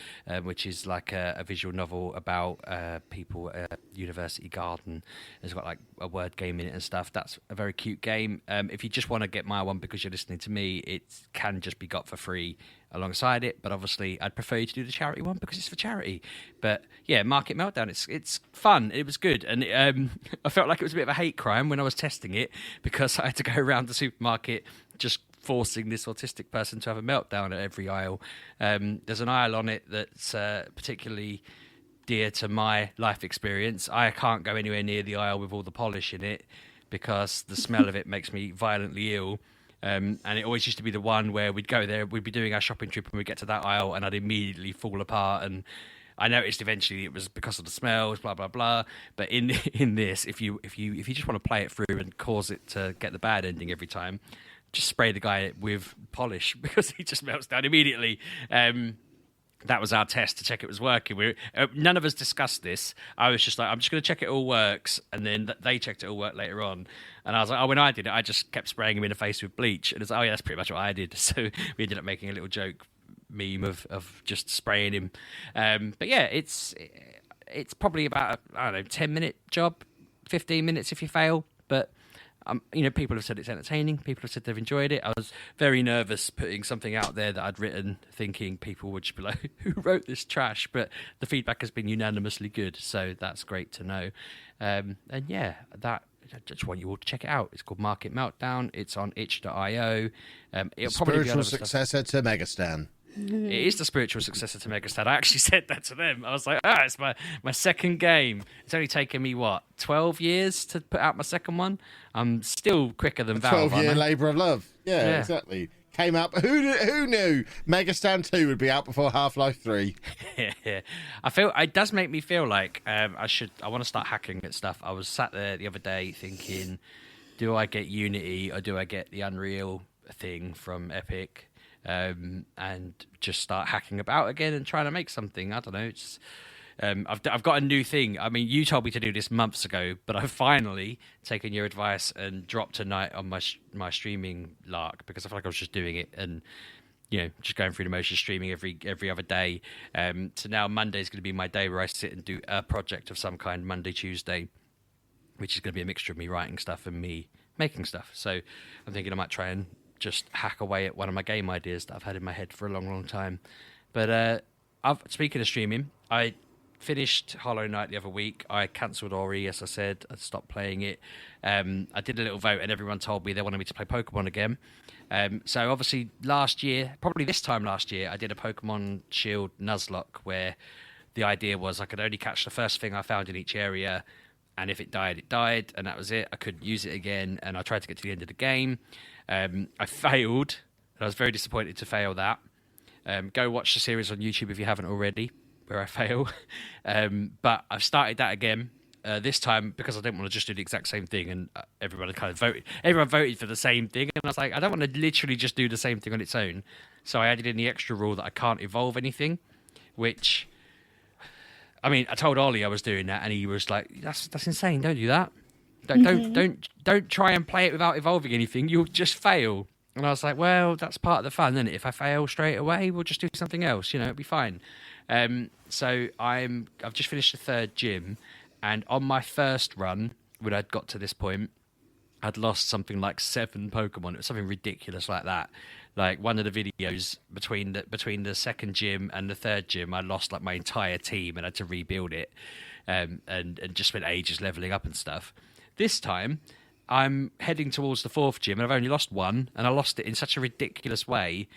which is like a visual novel about people at a university garden. It's got like a word game in it and stuff. That's a very cute game. If you just want to get my one because you're listening to me, it can just be got for free alongside it. But obviously, I'd prefer you to do the charity one because it's for charity. But yeah, Market Meltdown, it's fun. It was good. And I felt like it was a bit of a hate crime when I was testing it because I had to go around the supermarket just forcing this autistic person to have a meltdown at every aisle. There's an aisle on it that's particularly dear to my life experience. I can't go anywhere near the aisle with all the polish in it because the smell of it makes me violently ill. And it always used to be the one where we'd go there, we'd be doing our shopping trip, and we'd get to that aisle, and I'd immediately fall apart. And I noticed eventually it was because of the smells, blah blah blah. But in this, if you just want to play it through and cause it to get the bad ending every time, just spray the guy with polish because he just melts down immediately. That was our test to check it was working. None of us discussed this. I was just like, I'm just going to check it all works, and then they checked it all worked later on. And I was like, oh, when I did it, I just kept spraying him in the face with bleach. And it's like, oh yeah, that's pretty much what I did. So we ended up making a little joke meme of just spraying him. But yeah, it's probably about I don't know 10-minute job, 15 minutes if you fail. But people have said it's entertaining. People have said they've enjoyed it. I was very nervous putting something out there that I'd written, thinking people would just be like, "Who wrote this trash?" But the feedback has been unanimously good, so that's great to know. And yeah, I just want you all to check it out. It's called Market Meltdown. It's on itch.io. It'll probably be spiritual successor to Megastan. It is the spiritual successor to Megastan. I actually said that to them. I was like, it's my second game. It's only taken me, 12 years to put out my second one? I'm still quicker than Valve. 12-year labour of love. Yeah, exactly. Came out. Who knew Megastan 2 would be out before Half-Life 3? Yeah. I feel it does make me feel like I want to start hacking at stuff. I was sat there the other day thinking, do I get Unity or do I get the Unreal thing from Epic? And just start hacking about again and trying to make something. I don't know. It's I've got a new thing. I mean, you told me to do this months ago, but I've finally taken your advice and dropped a night on my streaming lark because I feel like I was just doing it and just going through the motion, streaming every other day. So now Monday's going to be my day where I sit and do a project of some kind. Monday, Tuesday, which is going to be a mixture of me writing stuff and me making stuff. So I'm thinking I might try and just hack away at one of my game ideas that I've had in my head for a long, long time. But speaking of streaming, I finished Hollow Knight the other week. I cancelled Ori, as I said. I stopped playing it. I did a little vote, and everyone told me they wanted me to play Pokemon again. So obviously last year, probably this time last year, I did a Pokemon Shield Nuzlocke where the idea was I could only catch the first thing I found in each area, and if it died, and that was it. I couldn't use it again, and I tried to get to the end of the game. I failed, and I was very disappointed to fail that. Go watch the series on YouTube if you haven't already, where I fail. But I've started that again this time because I didn't want to just do the exact same thing, and everyone kind of voted. Everyone voted for the same thing, and I was like, I don't want to literally just do the same thing on its own. So I added in the extra rule that I can't evolve anything, which, I mean, I told Ollie I was doing that, and he was like, "That's insane! Don't do that. Don't try and play it without evolving anything. You'll just fail." And I was like, well, that's part of the fun, isn't it? If I fail straight away, we'll just do something else. It'll be fine. So I've just finished the third gym, and on my first run, when I'd got to this point, I'd lost something like 7 Pokemon. It was something ridiculous like that. Like one of the videos between the second gym and the third gym, I lost like my entire team and had to rebuild it, and just spent ages leveling up and stuff. This time, I'm heading towards the 4th gym, and I've only lost 1, and I lost it in such a ridiculous way.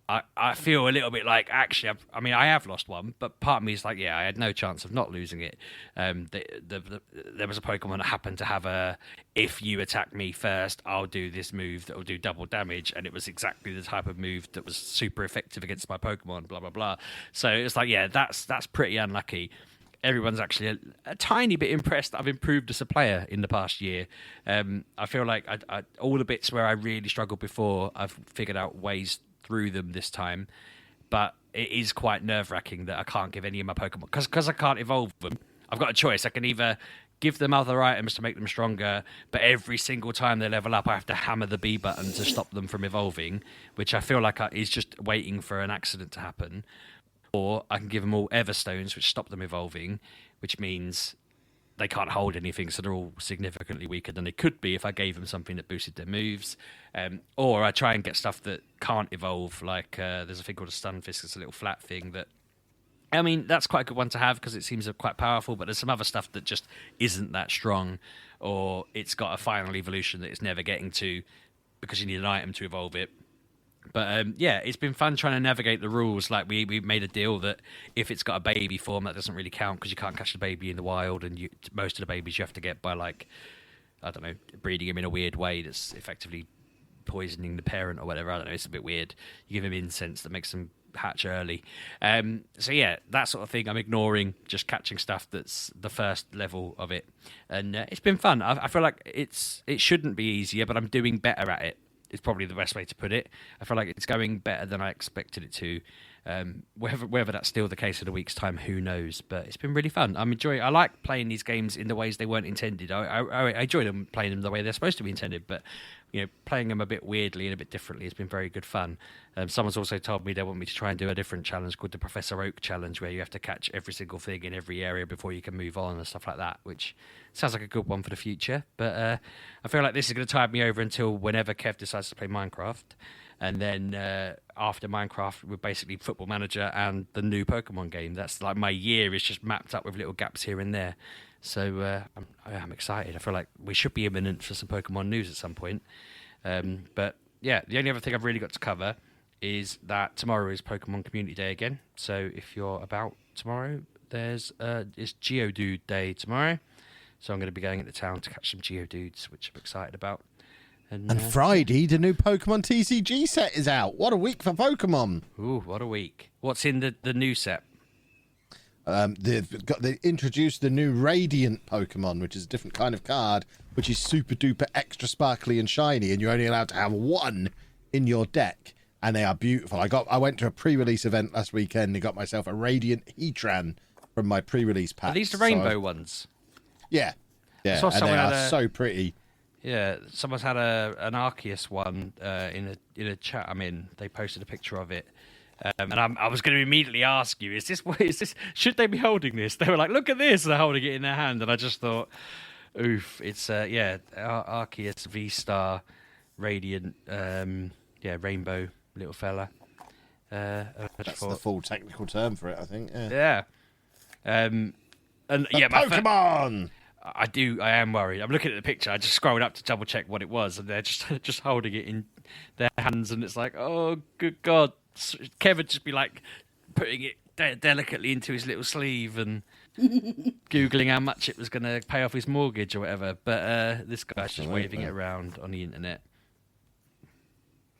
I feel a little bit like, actually, I have lost 1, but part of me is like, yeah, I had no chance of not losing it. There was a Pokemon that happened to have if you attack me first, I'll do this move that will do double damage, and it was exactly the type of move that was super effective against my Pokemon, blah, blah, blah. So it's like, yeah, that's pretty unlucky. Everyone's actually a tiny bit impressed that I've improved as a player in the past year. I feel like all the bits where I really struggled before, I've figured out ways through them this time. But it is quite nerve-wracking that I can't give any of my Pokemon, because I can't evolve them. I've got a choice. I can either give them other items to make them stronger, but every single time they level up, I have to hammer the B button to stop them from evolving, which I feel like is just waiting for an accident to happen. Or I can give them all Everstones, which stop them evolving, which means they can't hold anything, so they're all significantly weaker than they could be if I gave them something that boosted their moves. Or I try and get stuff that can't evolve, like there's a thing called a Stunfisk. It's a little flat thing that, that's quite a good one to have because it seems quite powerful, but there's some other stuff that just isn't that strong, or it's got a final evolution that it's never getting to because you need an item to evolve it. But it's been fun trying to navigate the rules. Like we made a deal that if it's got a baby form, that doesn't really count because you can't catch the baby in the wild, and most of the babies you have to get by I don't know, breeding him in a weird way that's effectively poisoning the parent or whatever. I don't know. It's a bit weird. You give him incense that makes them hatch early. So yeah, that sort of thing I'm ignoring, just catching stuff that's the first level of it. And it's been fun. I feel like it shouldn't be easier, but I'm doing better at it. It's probably the best way to put it. I feel like it's going better than I expected it to. Whether that's still the case in a week's time, who knows? But it's been really fun. I like playing these games in the ways they weren't intended. I enjoy them playing them the way they're supposed to be intended, but playing them a bit weirdly and a bit differently has been very good fun. Someone's also told me they want me to try and do a different challenge called the Professor Oak Challenge, where you have to catch every single thing in every area before you can move on and stuff like that, which sounds like a good one for the future. But I feel like this is going to tide me over until whenever Kev decides to play Minecraft. And then after Minecraft, we're basically Football Manager and the new Pokemon game. That's like my year is just mapped up with little gaps here and there. So I'm excited. I feel like we should be imminent for some Pokemon news at some point. But yeah, the only other thing I've really got to cover is that tomorrow is Pokemon Community Day again. So if you're about tomorrow, it's Geodude Day tomorrow. So I'm going to be going into town to catch some Geodudes, which I'm excited about. And Friday, the new Pokemon TCG set is out. What a week for Pokemon. Ooh, what a week. What's in the new set? They introduced the new Radiant Pokemon, which is a different kind of card, which is super duper extra sparkly and shiny, and you're only allowed to have one in your deck, and they are beautiful. I went to a pre-release event last weekend and got myself a Radiant Heatran from my pre-release pack. Are these the rainbow ones? Yeah, and they are so pretty. Yeah, someone's had an Arceus one in a chat I'm in. They posted a picture of it. And I was going to immediately ask you, is this? Should they be holding this? They were like, look at this, and they're holding it in their hand. And I just thought, oof, it's Arceus V-Star Radiant, rainbow little fella. That's the full technical term for it, I think. Yeah. And Pokemon. I am worried. I'm looking at the picture. I just scrolled up to double check what it was, and they're just holding it in their hands, and it's like, oh, good God. Kev would just be like putting it delicately into his little sleeve and Googling how much it was going to pay off his mortgage or whatever. But this guy's just waving it around on the internet.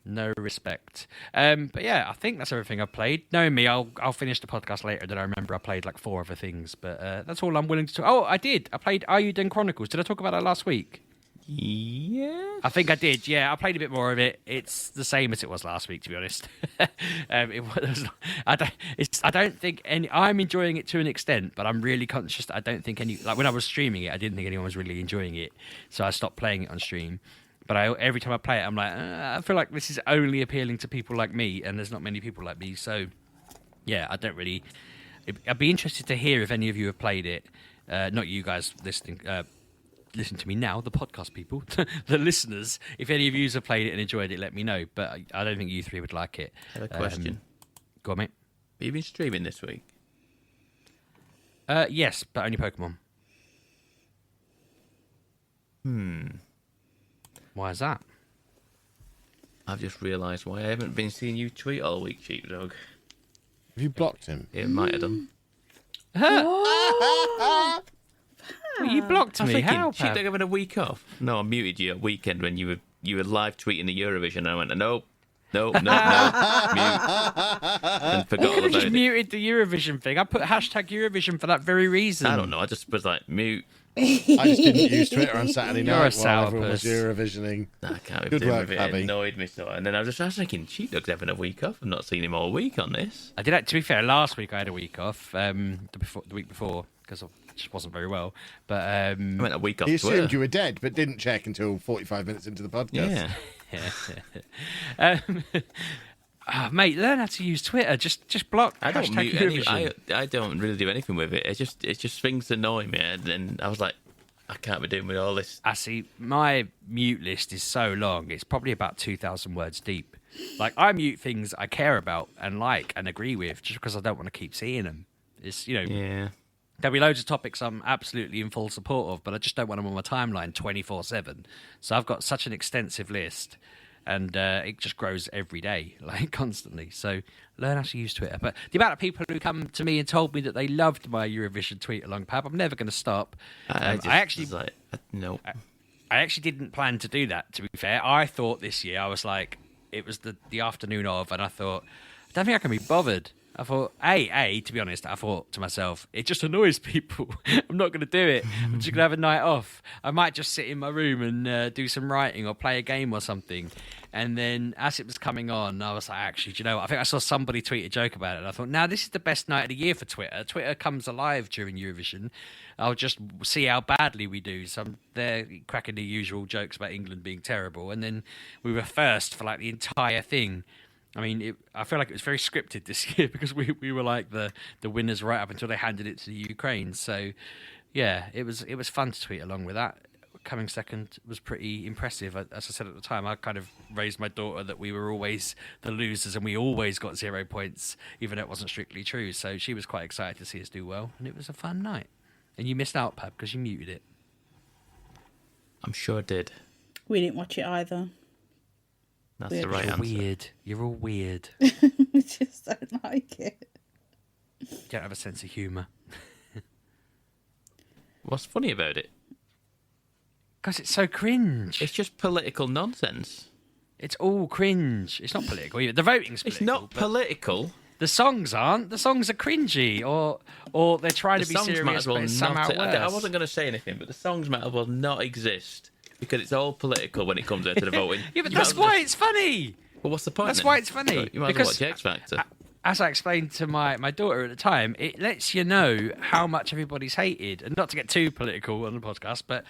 No respect. But yeah, I think that's everything I've played. Knowing me, I'll finish the podcast later. Then I remember I played like 4 other things, but that's all I'm willing to talk. Oh, I did. I played Are You Done Chronicles. Did I talk about that last week? Yeah, I think I did. Yeah, I played a bit more of it. It's the same as it was last week, to be honest. I don't think any. I'm enjoying it to an extent, but I'm really conscious that I don't think any. Like when I was streaming it, I didn't think anyone was really enjoying it, so I stopped playing it on stream. But every time I play it, I'm like, I feel like this is only appealing to people like me, and there's not many people like me. So, yeah, I don't really. I'd be interested to hear if any of you have played it. Not you guys listening. Listen to me now, the podcast people, the listeners. If any of you have played it and enjoyed it, let me know. But I don't think you 3 would like it. I have a question. Go on, mate. Have you been streaming this week? Yes, but only Pokemon. Why is that? I've just realised why I haven't been seeing you tweet all week, Sheepdog. Have you blocked him? It might have done. Well, you blocked me. How? Sheepdog having a week off? No, I muted you at weekend when you were live tweeting the Eurovision, and I went, no, mute, and forgot all I about just it. muted the Eurovision thing. I put hashtag Eurovision for that very reason. I don't know. I just was like mute. I just didn't use Twitter on Saturday You're night a while everyone was sourpuss. Eurovisioning. I can't be Good doing work, with it. Abby. It annoyed me so. And then I was thinking, Sheepdog's having a week off. I've not seen him all week on this. I did. To be fair, last week I had a week off. The week before because I just wasn't very well. But I went a week off He Twitter. assumed you were dead, but didn't check until 45 minutes into the podcast. Yeah. Mate, learn how to use Twitter. Just block. I don't hashtag mute any, Eurovision. I don't really do anything with it. It's just things annoy me, and then I was like, I can't be doing with all this. I see. My mute list is so long. It's probably about 2,000 words deep. Like I mute things I care about and like and agree with, just because I don't want to keep seeing them. It's Yeah. There'll be loads of topics I'm absolutely in full support of, but I just don't want them on my timeline 24/7. So I've got such an extensive list. And it just grows every day, like constantly. So learn how to use Twitter. But the amount of people who come to me and told me that they loved my Eurovision tweet along, Pab, I'm never going to stop. I actually was like, no. I actually didn't plan to do that, to be fair. I thought this year, I was like, it was the afternoon of, and I thought, I don't think I can be bothered. I thought, to be honest, I thought to myself, it just annoys people. I'm not going to do it. I'm just going to have a night off. I might just sit in my room and do some writing or play a game or something. And then as it was coming on, I was like, actually, do you know what? I think I saw somebody tweet a joke about it. And I thought, now this is the best night of the year for Twitter. Twitter comes alive during Eurovision. I'll just see how badly we do. So I'm there cracking the usual jokes about England being terrible. And then we were first for like the entire thing. I mean, I feel like it was very scripted this year because we were like the winners right up until they handed it to the Ukraine. So, yeah, it was fun to tweet along with that. Coming second was pretty impressive. As I said at the time, I kind of raised my daughter that we were always the losers and we always got 0 points, even though it wasn't strictly true. So she was quite excited to see us do well, and it was a fun night. And you missed out, Pab, because you muted it. I'm sure I did. We didn't watch it either. That's the right answer. Weird. You're all weird. We just don't like it. You don't have a sense of humour. What's funny about it? Because it's so cringe. It's just political nonsense. It's all cringe. It's not political either. The voting's political. It's not political. The songs aren't. The songs are cringy, or they're trying to be serious, but it's somehow worse. I wasn't going to say anything, but the songs might as well not exist because it's all political when it comes out to the voting. Yeah, but that's why it's funny. Well, what's the point? That's then? why it's funny. You might as well watch X Factor. As I explained to my daughter at the time, it lets you know how much everybody's hated, and not to get too political on the podcast, but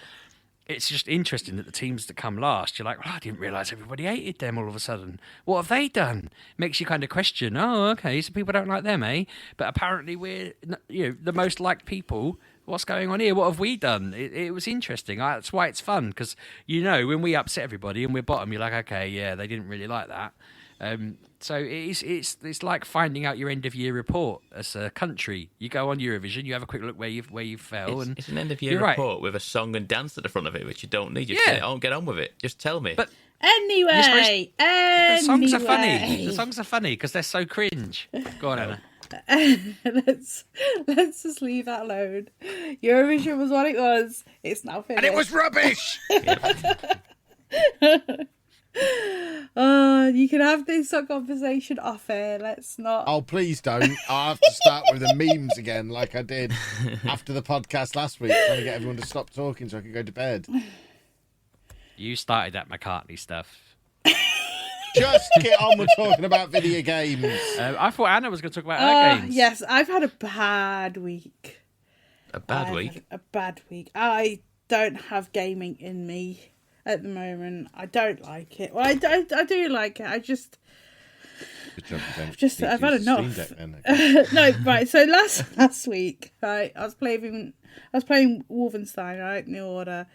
it's just interesting that the teams that come last, you're like, well, I didn't realise everybody hated them all of a sudden. What have they done? Makes you kind of question, oh, okay, so people don't like them, eh? But apparently we're the most liked people. What's going on here? What have we done? It was interesting. That's why it's fun, because, when we upset everybody and we're bottom, you're like, okay, yeah, they didn't really like that. So it's like finding out your end of year report as a country. You go on Eurovision, you have a quick look where you fell, and it's an end of year report with a song and dance at the front of it, which you don't need. Just get on with it. Just tell me. But anyway, the songs are funny. The songs are funny because they're so cringe. Go on, Anna. let's just leave that alone. Eurovision was what it was. It's now finished. And it was rubbish. You can have this conversation off air. Let's not. Oh, please don't. I'll have to start with the memes again, like I did after the podcast last week, trying to get everyone to stop talking so I could go to bed. You started that McCartney stuff. Just get on with talking about video games. I thought Anna was going to talk about her games. Yes, I've had a bad week. A bad week? A bad week. I don't have gaming in me at the moment. I don't like it. Well, I do like it. I've had enough. No, right. So last week, right, I was playing Wolfenstein, right, New Order,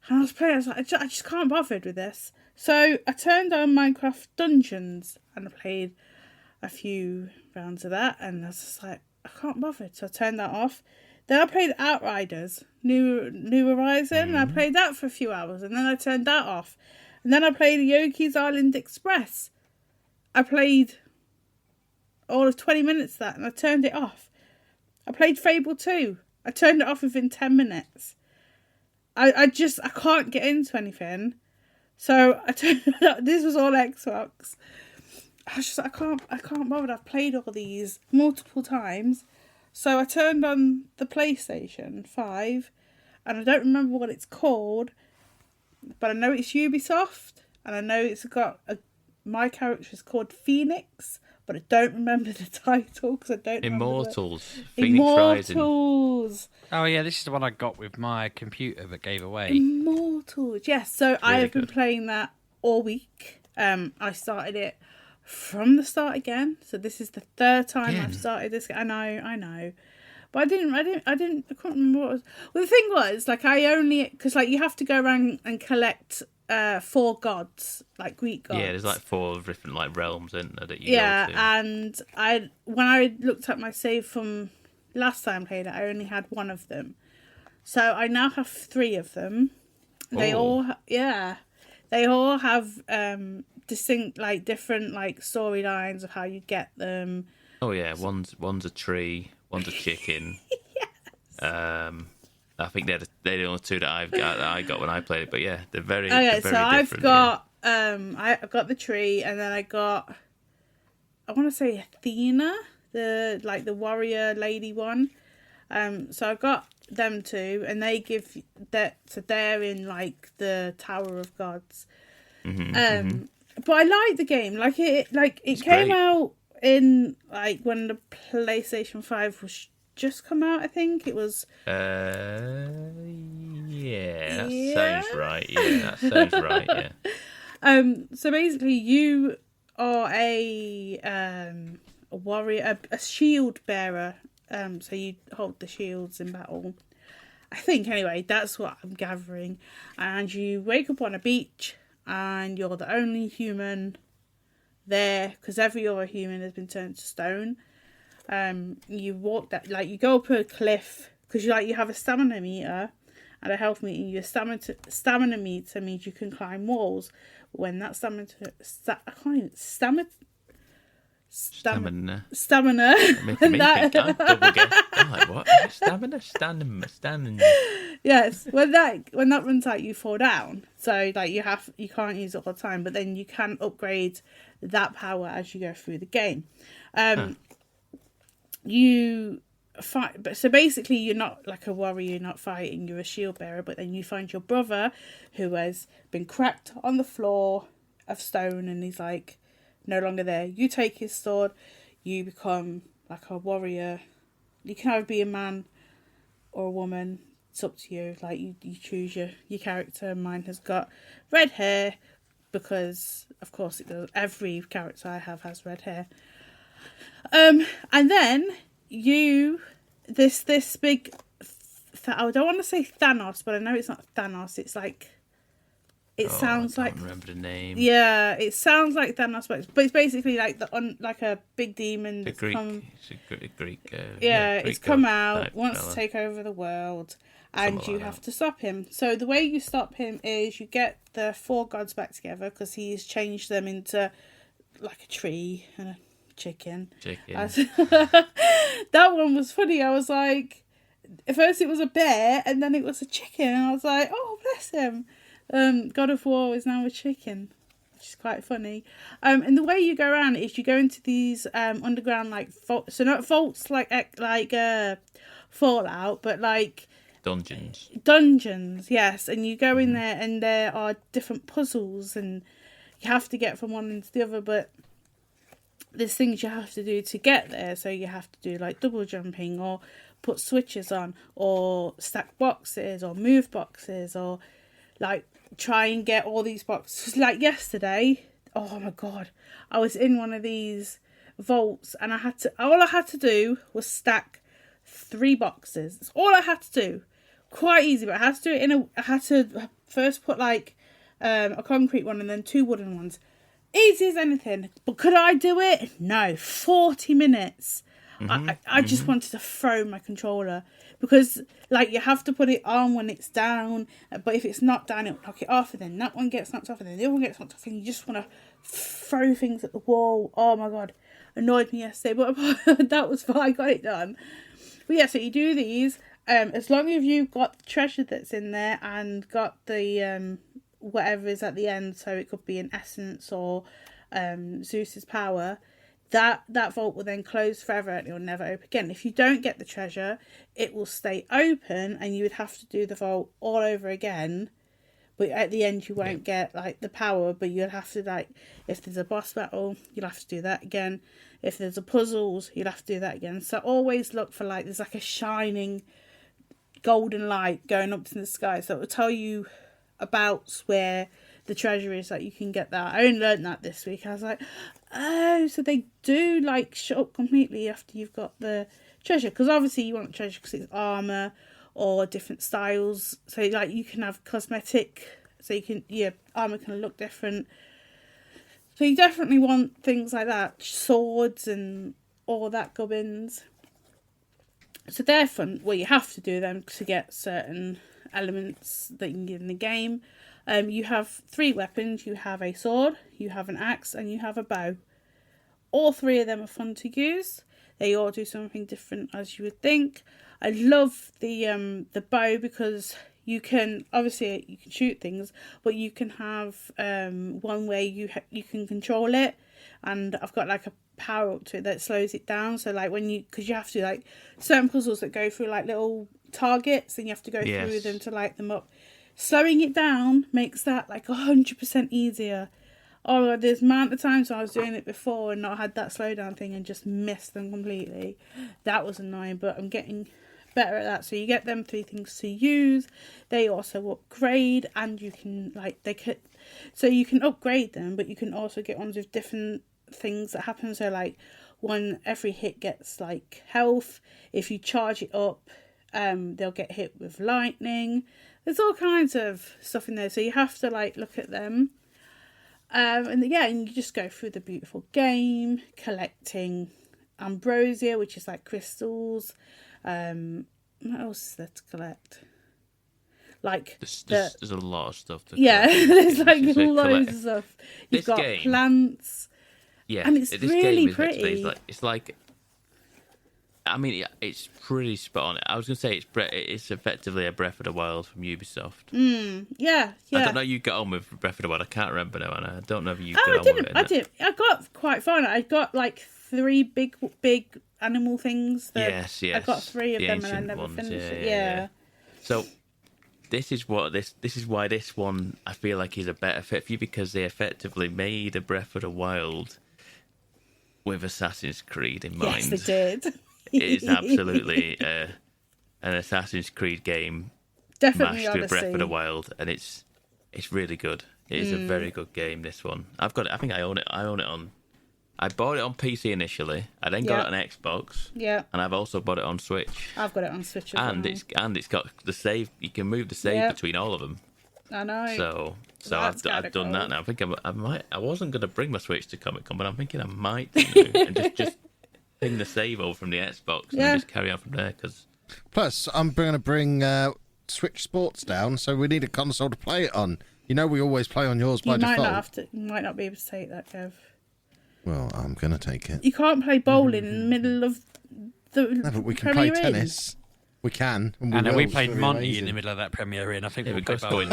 and I was like, I just can't bother with this. So I turned on Minecraft Dungeons and I played a few rounds of that, and I was just like, I can't bother. So I turned that off. Then I played Outriders, New Horizon, and I played that for a few hours, and then I turned that off. And then I played Yoki's Island Express. I played all of 20 minutes of that, and I turned it off. I played Fable 2. I turned it off within 10 minutes. I can't get into anything. So this was all Xbox. I can't bother. I've played all these multiple times. So I turned on the PlayStation 5, and I don't remember what it's called, but I know it's Ubisoft, and I know it's got my character is called Fenyx, but I don't remember the title because I don't Immortals. Immortals. Oh yeah, this is the one I got with my computer but gave away. Immortals. Yes, so I have been playing that all week. I started it from the start again, so this is the third time I've started this. I know, but I couldn't remember what it was. Well, the thing was, like, because like you have to go around and collect 4 gods, like Greek gods. Yeah, there's like 4 different like realms, isn't there, that you go to. And when I looked at my save from last time I played it, I only had 1 of them, so I now have 3 of them. They all have distinct, like, different, like, storylines of how you get them. Oh yeah, one's a tree, one's a chicken. Yes. I think they're the only two that I got when I played it. But yeah, they're very. Okay, they're very so I've different, got I've got the tree, and then I want to say Athena, the warrior lady one. So I've got them two, and they give that. So they're in like the Tower of Gods. But I like the game. Like it came great. out in like when the PlayStation 5 was just come out. I think it was. Yeah, that Yeah. sounds right. Yeah, that sounds right. Yeah. So basically, you are a warrior, a shield bearer. So you hold the shields in battle. I think anyway, that's what I'm gathering. And you wake up on a beach, and you're the only human there because every other human has been turned to stone. You walk that, like, you go up a cliff because you have a stamina meter and a health meter. Your stamina meter means you can climb walls. When that stamina Making me think I'm double guess. I'm like, what? Stamina? Standing. Yes, when that runs out, you fall down. So like you can't use it all the time, but then you can upgrade that power as you go through the game. You fight, but so basically you're not like a warrior, you're not fighting, you're a shield bearer. But then you find your brother who has been cracked on the floor of stone, and he's like no longer there. You take his sword, you become like a warrior. You can either be a man or a woman. It's up to you. Like you choose your character. Mine has got red hair because of course it does. Every character I have has red hair. And then this big. I don't want to say Thanos, but I know it's not Thanos. It's like. It sounds like. I don't remember the name. Yeah, it sounds like Thanos, but it's basically like like a big demon. It's a Greek. It's come out, wants to take over the world, and you have to stop him. So the way you stop him is you get the four gods back together because he's changed them into like a tree and a chicken. That one was funny. I was like, at first it was a bear and then it was a chicken, and I was like, oh bless him. God of War is now a chicken, which is quite funny. And the way you go around is you go into these underground like vaults, so not vaults like Fallout, but like dungeons, yes. And you go in there, and there are different puzzles, and you have to get from one into the other. But there's things you have to do to get there. So you have to do like double jumping, or put switches on, or stack boxes, or move boxes, or like try and get all these boxes. Like yesterday, oh my god, I was in one of these vaults, and all I had to do was stack 3 boxes. That's all I had to do. Quite easy, but I had to do it I had to first put like a concrete one and then 2 wooden ones. Easy as anything. But could I do it? No. 40 minutes. I just wanted to throw my controller, because like you have to put it on when it's down, but if it's not down, it'll knock it off, and then that one gets knocked off, and then the other one gets knocked off, and you just want to throw things at the wall. Oh my god, annoyed me yesterday, but that was fine. I got it done. But yeah, so you do these. As long as you've got the treasure that's in there and got the whatever is at the end, so it could be an essence or Zeus's power. That vault will then close forever and it will never open again. If you don't get the treasure, it will stay open and you would have to do the vault all over again. But at the end, you won't get like the power, but you'll have to, like, if there's a boss battle, you'll have to do that again. If there's a puzzles, you'll have to do that again. So always look for like, there's like a shining golden light going up to the sky. So it will tell you about where the treasure is, that you can get that. I only learned that this week. I was like, oh, so they do like shut up completely after you've got the treasure, because obviously you want treasure because it's armor or different styles. So like you can have cosmetic, so your armor can look different. So you definitely want things like that, swords and all that gubbins. So they're fun. Well, you have to do them to get certain elements that you can get in the game. You have 3 weapons. You have a sword, you have an axe, and you have a bow. All 3 of them are fun to use. They all do something different, as you would think. I love the bow because you can shoot things, but you can have one way you can control it, and I've got like a power up to it that slows it down. So like because you have to like certain puzzles that go through like little targets, and you have to go through them to light them up. Slowing it down makes that like 100% easier. Oh, there's amount of times I was doing it before and not had that slowdown thing and just missed them completely. That was annoying, but I'm getting better at that. So you get them 3 things to use. They also upgrade, and you can so you can upgrade them, but you can also get ones with different things that happen. So like every hit gets like health. If you charge it up, they'll get hit with lightning. There's all kinds of stuff in there, so you have to like look at them. And you just go through the beautiful game, collecting ambrosia, which is like crystals. What else is there to collect? Like there's a lot of stuff to collect. There's like loads of stuff. You've got plants. Yeah, and it's really pretty. It's like I mean, it's pretty spot on. I was going to say it's effectively a Breath of the Wild from Ubisoft. Yeah. I don't know you got on with Breath of the Wild. I can't remember now, and I don't know if you got on with it. I did. I got quite far. I got like 3 big animal things. Yes. I got 3 of them, and I never finished it. Yeah. So this is why this one I feel like is a better fit for you, because they effectively made a Breath of the Wild with Assassin's Creed in mind. Yes, they did. It is absolutely an Assassin's Creed game, definitely mashed with Breath of the Wild, and it's really good. It is a very good game. This one, I've got it. I think I own it. I bought it on PC initially. I then got it on Xbox. Yeah. And I've also bought it on Switch. I've got it on Switch as well. It's got the save. You can move the save between all of them. I know. So I've done that now. I think I wasn't going to bring my Switch to Comic-Con, but I'm thinking I might and just ping the save over from the Xbox and just carry on from there. Plus, I'm going to bring Switch Sports down, so we need a console to play it on. You know, we always play on yours by default. You might not be able to take that, Kev. Well, I'm going to take it. You can't play bowling in the middle of the. No, but we can play tennis. We can. And we played Monty in the middle of that Premiere Inn. I think we'll play bowling.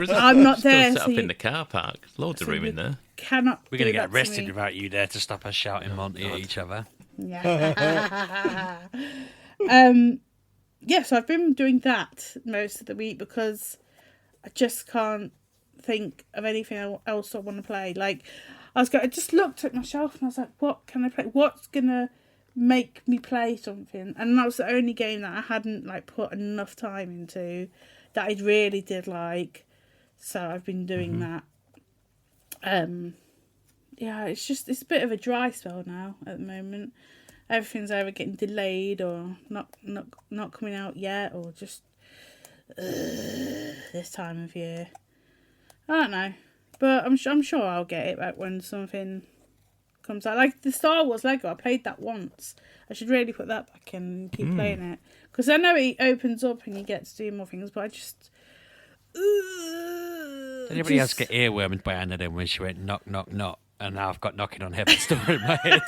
I'm not there. Set up in the car park. There's loads of room in there. We're going to get arrested without you there to stop us shouting Monty at each other. Yeah. So I've been doing that most of the week because I just can't think of anything else I want to play. Like, I just looked at my shelf and I was like, what can I play? What's gonna make me play something? And that was the only game that I hadn't like put enough time into that I really did like. So I've been doing that. It's a bit of a dry spell now at the moment. Everything's either getting delayed or not coming out yet, or just this time of year. I don't know, but I'm sure I'll get it back when something comes out. Like the Star Wars Lego, I played that once. I should really put that back in and keep playing it, because I know it opens up and you get to do more things. But I just anybody else get earwormed by Anna then when she went knock knock knock? And now I've got Knocking on Heaven's Door in my head.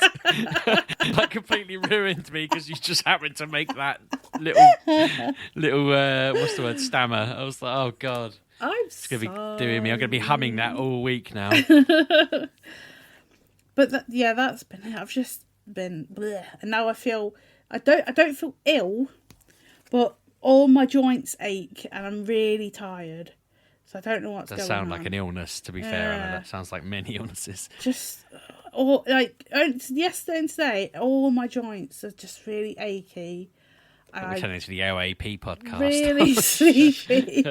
That completely ruined me because you just happened to make that little what's the word, stammer. I was like, oh god, it's gonna be doing me. I'm gonna be humming that all week now. But that's been it. I've just been bleh. And now I don't feel ill, but all my joints ache and I'm really tired. So I don't know what's going on. That sounds like an illness, to be fair, Anna. That sounds like many illnesses. Just, yesterday and today, all my joints are just really achy. We're turning to the OAP podcast. Really sleepy.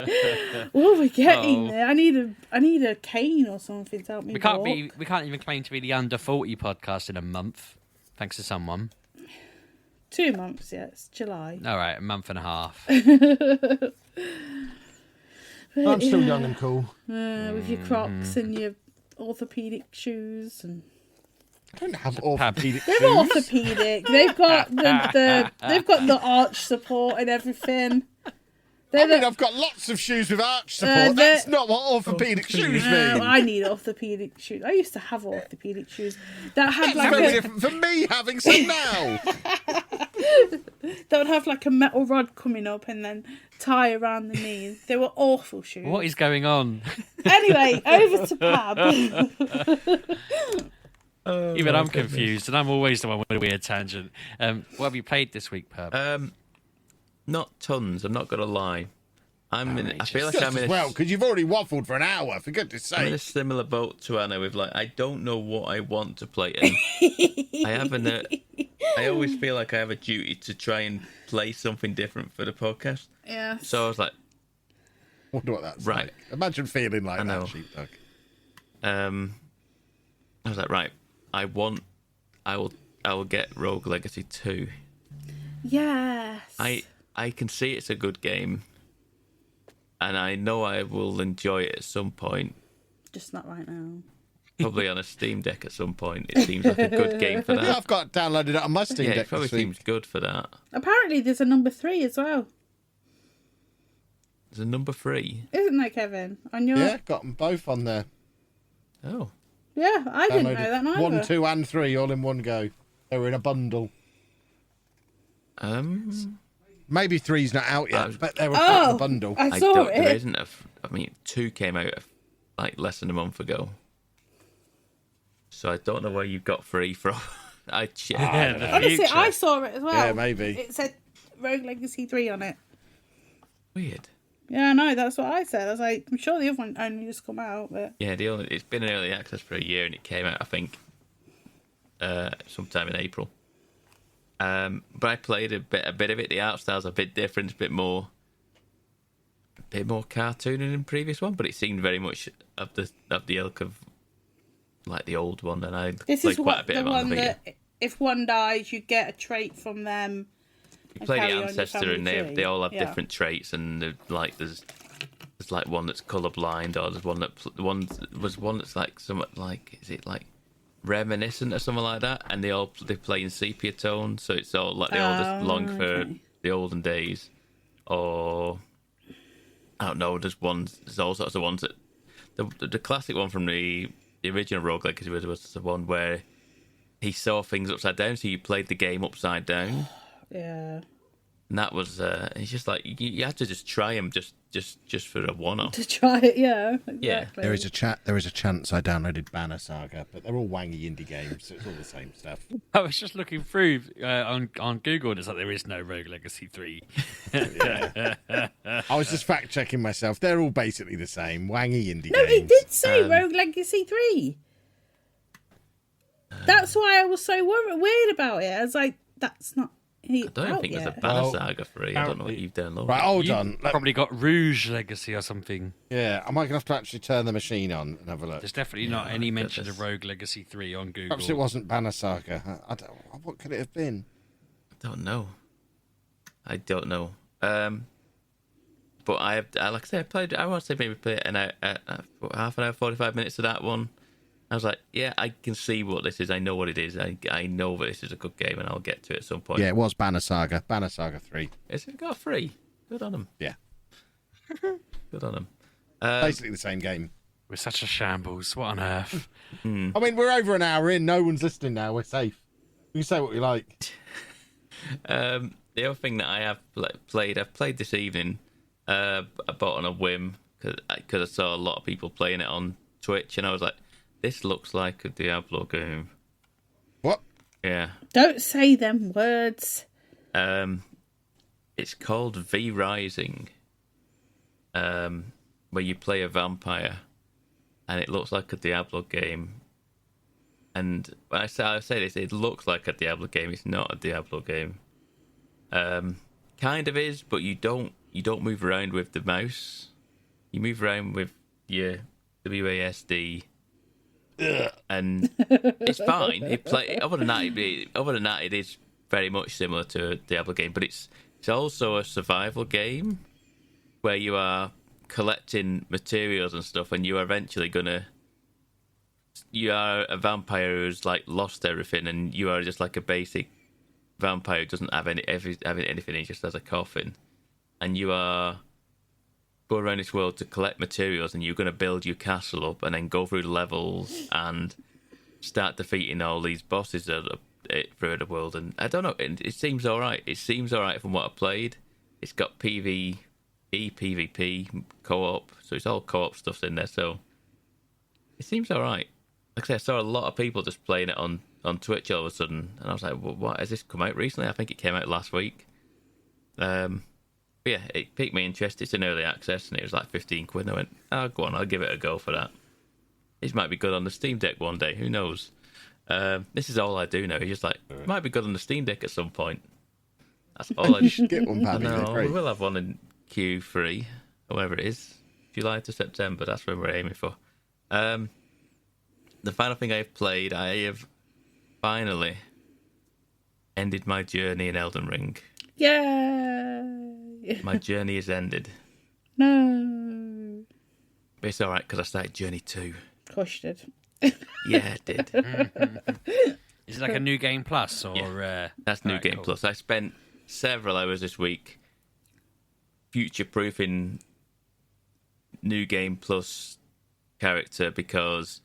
We're getting there. I need a cane or something to help me walk. We can't even claim to be the under 40 podcast in a month, thanks to someone. 2 months, yeah. It's July. All right, a month and a half. I'm still young and cool. With your Crocs and your orthopedic shoes and. I don't have orthopedic shoes. They're orthopedic. They've got the arch support and everything. I've got lots of shoes with arch support. That's not what orthopedic shoes mean. I need orthopedic shoes. I used to have orthopedic shoes that had That's very different from me having some now. that would have like a metal rod coming up and then tie around the knees. They were awful shoes. What is going on? Anyway, over to Pab. Even I'm confused, and I'm always the one with a weird tangent. What have you played this week, Pab? Not tons. I'm not gonna lie. I feel like Just I'm in as well, because you've already waffled for an hour, for goodness I'm in a sake. similar boat to Anna with like I don't know what I want to play, and I haven't. I always feel like I have a duty to try and play something different for the podcast. Yeah. So I was like, Wonder what that's Right. like. Imagine feeling like I know. that, Sheepdog. I was like, right, I will get Rogue Legacy 2. Yes. I can see it's a good game, and I know I will enjoy it at some point. Just not right now. Probably on a Steam Deck at some point. It seems like a good game for that. Yeah, I've got downloaded it on my Steam Yeah, Deck it probably this week. seems good for that. Apparently, there's a number 3 as well. There's a number 3. Isn't there, Kevin? On your... Yeah, got them both on there. Oh. Yeah, I didn't know Downloaded that neither. 1, 2, and 3 all in one go. They were in a bundle. Maybe 3's not out yet, but they were part of the bundle. I saw There it. isn't I mean, 2 came out like less than a month ago. So I don't know where you got 3 from. The Honestly, future. I saw it as well. Yeah, maybe. It said Rogue Legacy 3 on it. Weird. Yeah, I know, that's what I said. I was like, I'm sure the other one only just come out, but... Yeah, it's been in early access for a year, and it came out, I think, sometime in April. But I played a bit of it. The art style's a bit different, a bit more cartoony than the previous one, but it seemed very much of the ilk of like the old one. And I This played is quite what a bit the of it on one the Vita. that if one dies, you get a trait from them. You play carry the on your ancestor, family and tree. they all have Yeah. different traits, and there's like one that's colourblind, or there's one that's like somewhat like, is it like reminiscent or something like that, and they play in sepia tone, so it's all like they all just long for okay. the olden days, or I don't know. There's all sorts of ones that the classic one from the original Rogue Legacy was the one where he saw things upside down, so you played the game upside down. Yeah. And that was, it's just like, you had to just try them just for a one-off. To try it, yeah. Exactly. Yeah. There is a chance I downloaded Banner Saga, but they're all wangy indie games, so it's all the same stuff. I was just looking through on Google, and it's like there is no Rogue Legacy 3. I was just fact checking myself. They're all basically the same wangy indie No, games. it did say Rogue Legacy 3. That's why I was so weird about it. I was like, that's not I don't think yet. there's a Banner Well, Saga 3. I don't know what you've downloaded. Right, hold You on. probably got Rouge Legacy or something. Yeah, I might have to actually turn the machine on and have a look. There's definitely not any I've got mention this. of Rogue Legacy 3 on Google. Perhaps it wasn't Banner Saga. I don't. What could it have been? I don't know. But like I said, I want to say maybe play half an hour, 45 minutes of that one. I was like, yeah, I can see what this is. I know what it is. I know that this is a good game, and I'll get to it at some point. Yeah, it was Banner Saga. Banner Saga 3. It's got 3. Good on them. Yeah, Good on them. basically the same game. We're such a shambles. What on earth? I mean, we're over an hour in. No one's listening now. We're safe. We can say what we like. The other thing that I have played, I've played this evening. I bought on a whim because I saw a lot of people playing it on Twitch, and I was like, this looks like a Diablo game. What? Yeah. Don't say them words. It's called V Rising, where you play a vampire, and it looks like a Diablo game. And when I say this, it looks like a Diablo game. It's not a Diablo game. Kind of is, but you don't move around with the mouse. You move around with your WASD. And it's fine. Other than that, it is very much similar to a Diablo game, but it's also a survival game where you are collecting materials and stuff, and you are eventually you are a vampire who's like lost everything, and you are just like a basic vampire who doesn't have anything. He just has a coffin, and you are go around this world to collect materials, and you're going to build your castle up, and then go through the levels and start defeating all these bosses through the world. And I don't know, it seems all right. It seems all right from what I played. It's got PvE, PvP, co-op, so it's all co-op stuff in there. So it seems all right. Like I said, I saw a lot of people just playing it on Twitch all of a sudden, and I was like, what, has this come out recently? I think it came out last week. But yeah, it piqued my interest. It's in early access, and it was like 15 quid. And I went, oh, go on, I'll give it a go for that. This might be good on the Steam Deck one day, who knows? This is all I do now. It's just like, it might be good on the Steam Deck at some point. That's all I do. Get one, Paddy. No, we will have one in Q3, or whatever it is. July to September, that's when we're aiming for. The final thing I've played, I have finally ended my journey in Elden Ring. Yeah. My journey is ended. No. But it's alright, because I started Journey 2. Of course you did. Yeah, I did. Is it like a new game plus or? Yeah, that's new game cool. plus. I spent several hours this week future-proofing new game plus character, because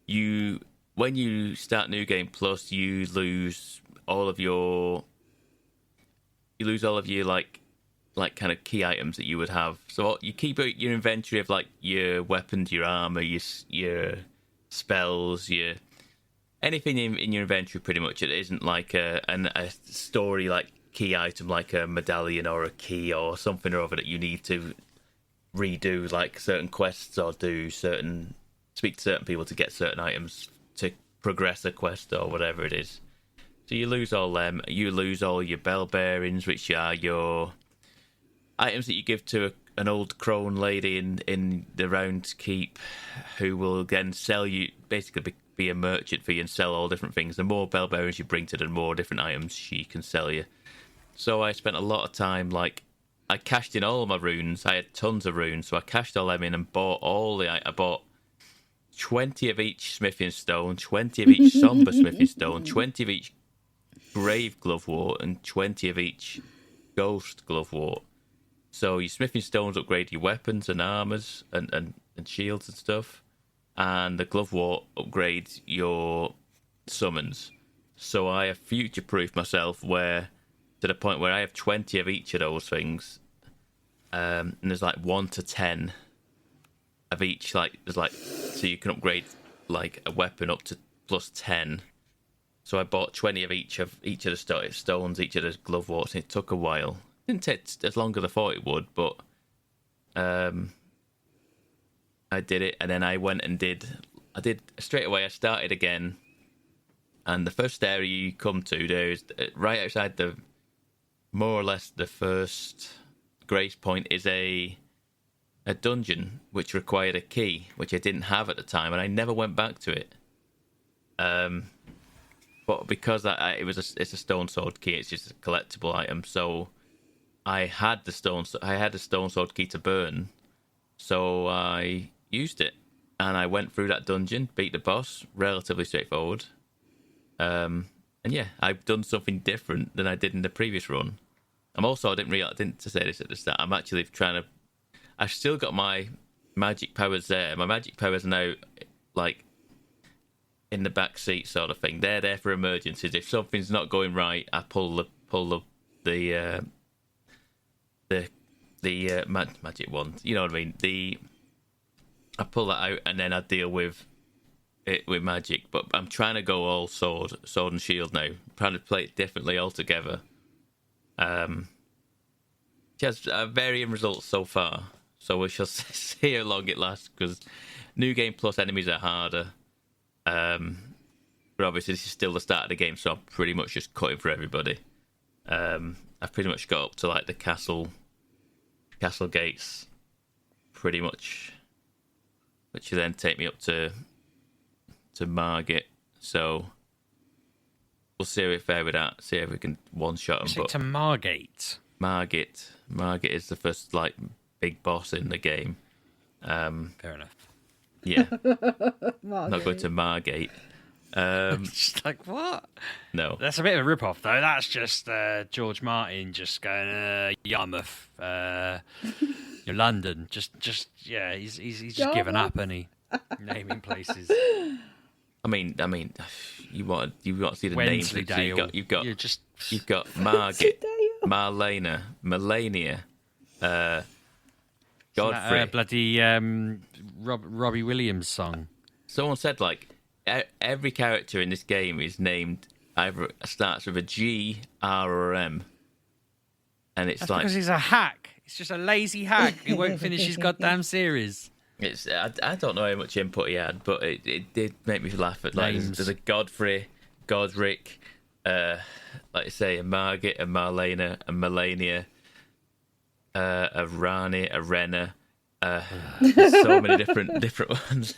when you start new game plus, you lose all of your like kind of key items that you would have. So you keep your inventory of like your weapons, your armor, your spells, your anything in your inventory. Pretty much, it isn't like a story like key item, like a medallion or a key or something or other that you need to redo, like certain quests or speak to certain people to get certain items to progress a quest or whatever it is. So you lose all them. You lose all your bell bearings, which are your items that you give to an old crone lady in the round keep, who will then sell you, basically be a merchant for you and sell all different things. The more bell bearings you bring to the more different items she can sell you. So I spent a lot of time, I cashed in all of my runes. I had tons of runes, so I cashed all them in and bought I bought 20 of each smithing stone, 20 of each somber smithing stone, 20 of each grave glovewort, and 20 of each ghost glovewort. So your smithing stones upgrade your weapons and armors and shields and stuff, and the glovewort upgrades your summons. So I have future-proofed myself to the point where I have 20 of each of those things, and there's 1 to 10 of each. So you can upgrade a weapon up to plus 10. So I bought 20 of each of the stones, each of the gloveworts, and it took a while. It didn't take as long as I thought it would, but I did it, and then I went and I did straight away. I started again, and the first area you come to, there's right outside more or less the first grace point is a dungeon which required a key, which I didn't have at the time, and I never went back to it. But because it's a stone sword key, it's just a collectible item. So I had a stone sword key to burn, so I used it, and I went through that dungeon, beat the boss, relatively straightforward. And yeah, I've done something different than I did in the previous run. I didn't say this at the start. I'm actually I've still got my magic powers there. My magic powers are now in the back seat sort of thing. They're there for emergencies. If something's not going right, I pull the magic wand. You know what I mean? I pull that out and then I deal with it with magic. But I'm trying to go all sword and shield now. I'm trying to play it differently altogether. It has varying results so far. So we shall see how long it lasts, because new game plus enemies are harder. But obviously this is still the start of the game, so I'm pretty much just cutting for everybody. I've pretty much got up to the castle gates, pretty much, which will then take me up to Margate. So we'll see how we fare with that. See if we can one shot them. To Margate. Margate is the first big boss in the game. Fair enough. Yeah. Not going to Margate. Just like, what? No. That's a bit of a rip-off, though. That's just George Martin just going, Yarmouth, London. Just yeah, he's just given up, and he naming places. I mean, you want to see the names. So you've got Margit, Marlena, Melania, Godfrey. Bloody Robbie Williams song. Someone said like every character in this game is named either starts with a G, R, or M, and it's That's like because he's a hack. He's just a lazy hack who won't finish his goddamn sery. It's I don't know how much input he had, but it did make me laugh at like there's a Godfrey, Godric, like I say, a Margit, a Marlena, a Melania, a Rani, a Renna. There's so many different ones.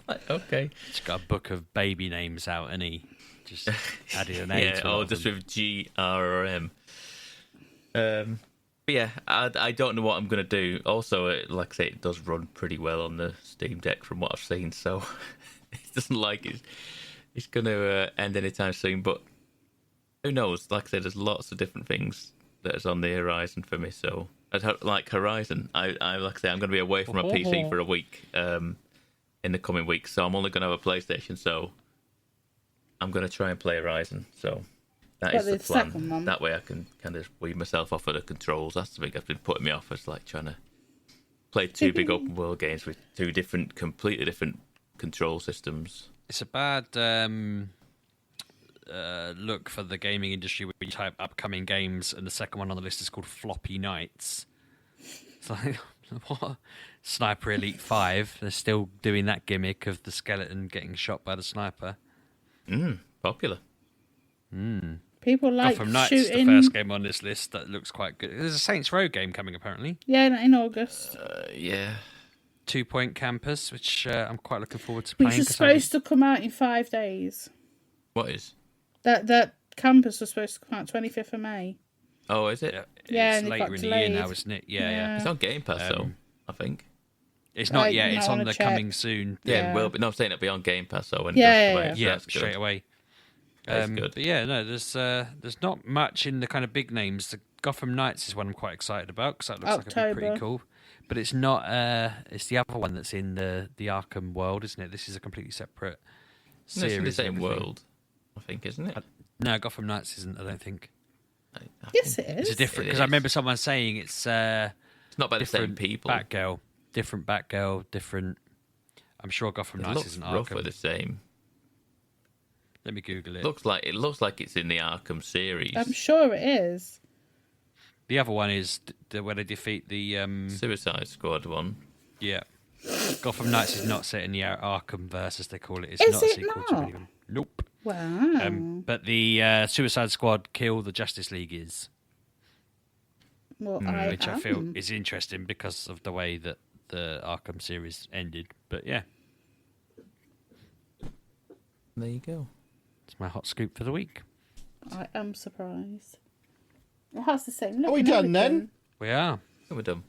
Like, okay, he's got a book of baby names out, and he just added an A. Yeah, or just with G, R, or M. But yeah, I don't know what I'm gonna do. Also, like I say, it does run pretty well on the Steam Deck from what I've seen, so it doesn't like it's gonna end anytime soon. But who knows? Like I said, there's lots of different things that is on the horizon for me. So like Horizon, I like I say, I'm going to be away from my PC for a week in the coming weeks, so I'm only going to have a PlayStation. So I'm going to try and play Horizon. So that is the plan. That way I can kind of weed myself off of the controls. That's the thing that's been putting me off. It's like trying to play two big open world games with two completely different control systems. It's a bad look for the gaming industry when you type upcoming games, and the second one on the list is called Floppy Nights. It's like, what? Sniper Elite 5. They're still doing that gimmick of the skeleton getting shot by the sniper. Popular. People like Gotham Knights, shooting. the first game on this list that looks quite good. There's a Saints Row game coming, apparently. Yeah, in August. Yeah. 2 Point Campus, which I'm quite looking forward to Which playing. is supposed to come out in 5 days. What is? That Campus was supposed to come out 25th of May. Oh, is it? Yeah, it's later in the year now, isn't it? Yeah. It's on Game Pass, though, I think. It's not yet. It's on the coming soon. Yeah, it will. But no, I'm saying it'll be on Game Pass, so when yeah, straight away. That's good. But yeah, no, there's not much in the kind of big names. The Gotham Knights is one I'm quite excited about because that looks like it'd be pretty cool. But it's not. It's the other one that's in the Arkham world, isn't it? This is a completely separate series. It's in the same world, I think, isn't it? No, Gotham Knights isn't. I don't think. Yes, it is. It's a different because I remember someone saying it's not by the same people. Different Batgirl, different. I'm sure Gotham Knights isn't Arkham. Roughly the same. Let me Google it. It looks like it's in the Arkham series. I'm sure it is. The other one is where they defeat the Suicide Squad one. Yeah. Gotham Knights is not set in the Arkham verse, as they call it. It's Is not a it sequel not? to anyone. Nope. Wow. But the Suicide Squad Kill the Justice League is. Well, which I feel is interesting because of the way that the Arkham series ended. But yeah. There you go. It's my hot scoop for the week. I am surprised. It has the same look. Are we done then? We are. We're done.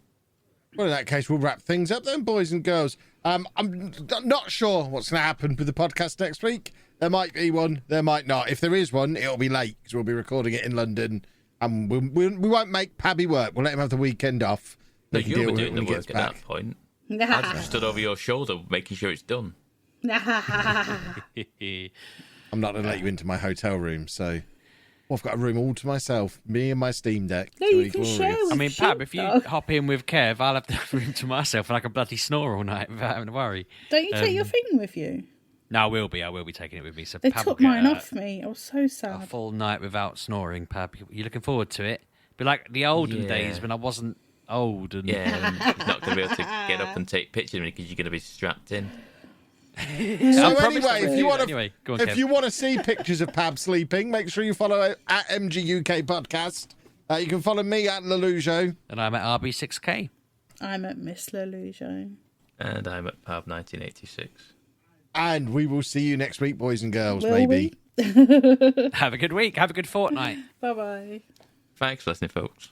Well, in that case, we'll wrap things up then, boys and girls. I'm not sure what's going to happen with the podcast next week. There might be one, there might not. If there is one, it'll be late because we'll be recording it in London, and we won't make Pabby work. We'll let him have the weekend off. No, He can you'll deal be with it doing when the he work gets at back. that point. I just stood over your shoulder making sure it's done. I'm not going to let you into my hotel room, so I've got a room all to myself, me and my Steam Deck. No, you can share with I mean, Pab, if you Sheepdog. hop in with Kev, I'll have the room to myself and I can bloody snore all night without having to worry. Don't you take your thing with you? No, I will be taking it with me. So They Pab will took get mine off me. I was so a sad. full night without snoring, Pab. You looking forward to it? Be like the olden days when I wasn't old. And Yeah, you're not going to be able to get up and take pictures of me because you're going to be strapped in. So anyway, if you want to, Anyway, go on, if Kev. you want to see pictures of Pab sleeping, make sure you follow at MGUK Podcast. You can follow me at Lelujo. And I'm at RB6K. I'm at Miss Lelujo. And I'm at Pab 1986. And we will see you next week, boys and girls, Will maybe. we? Have a good week. Have a good fortnight. Bye-bye. Thanks for listening, folks.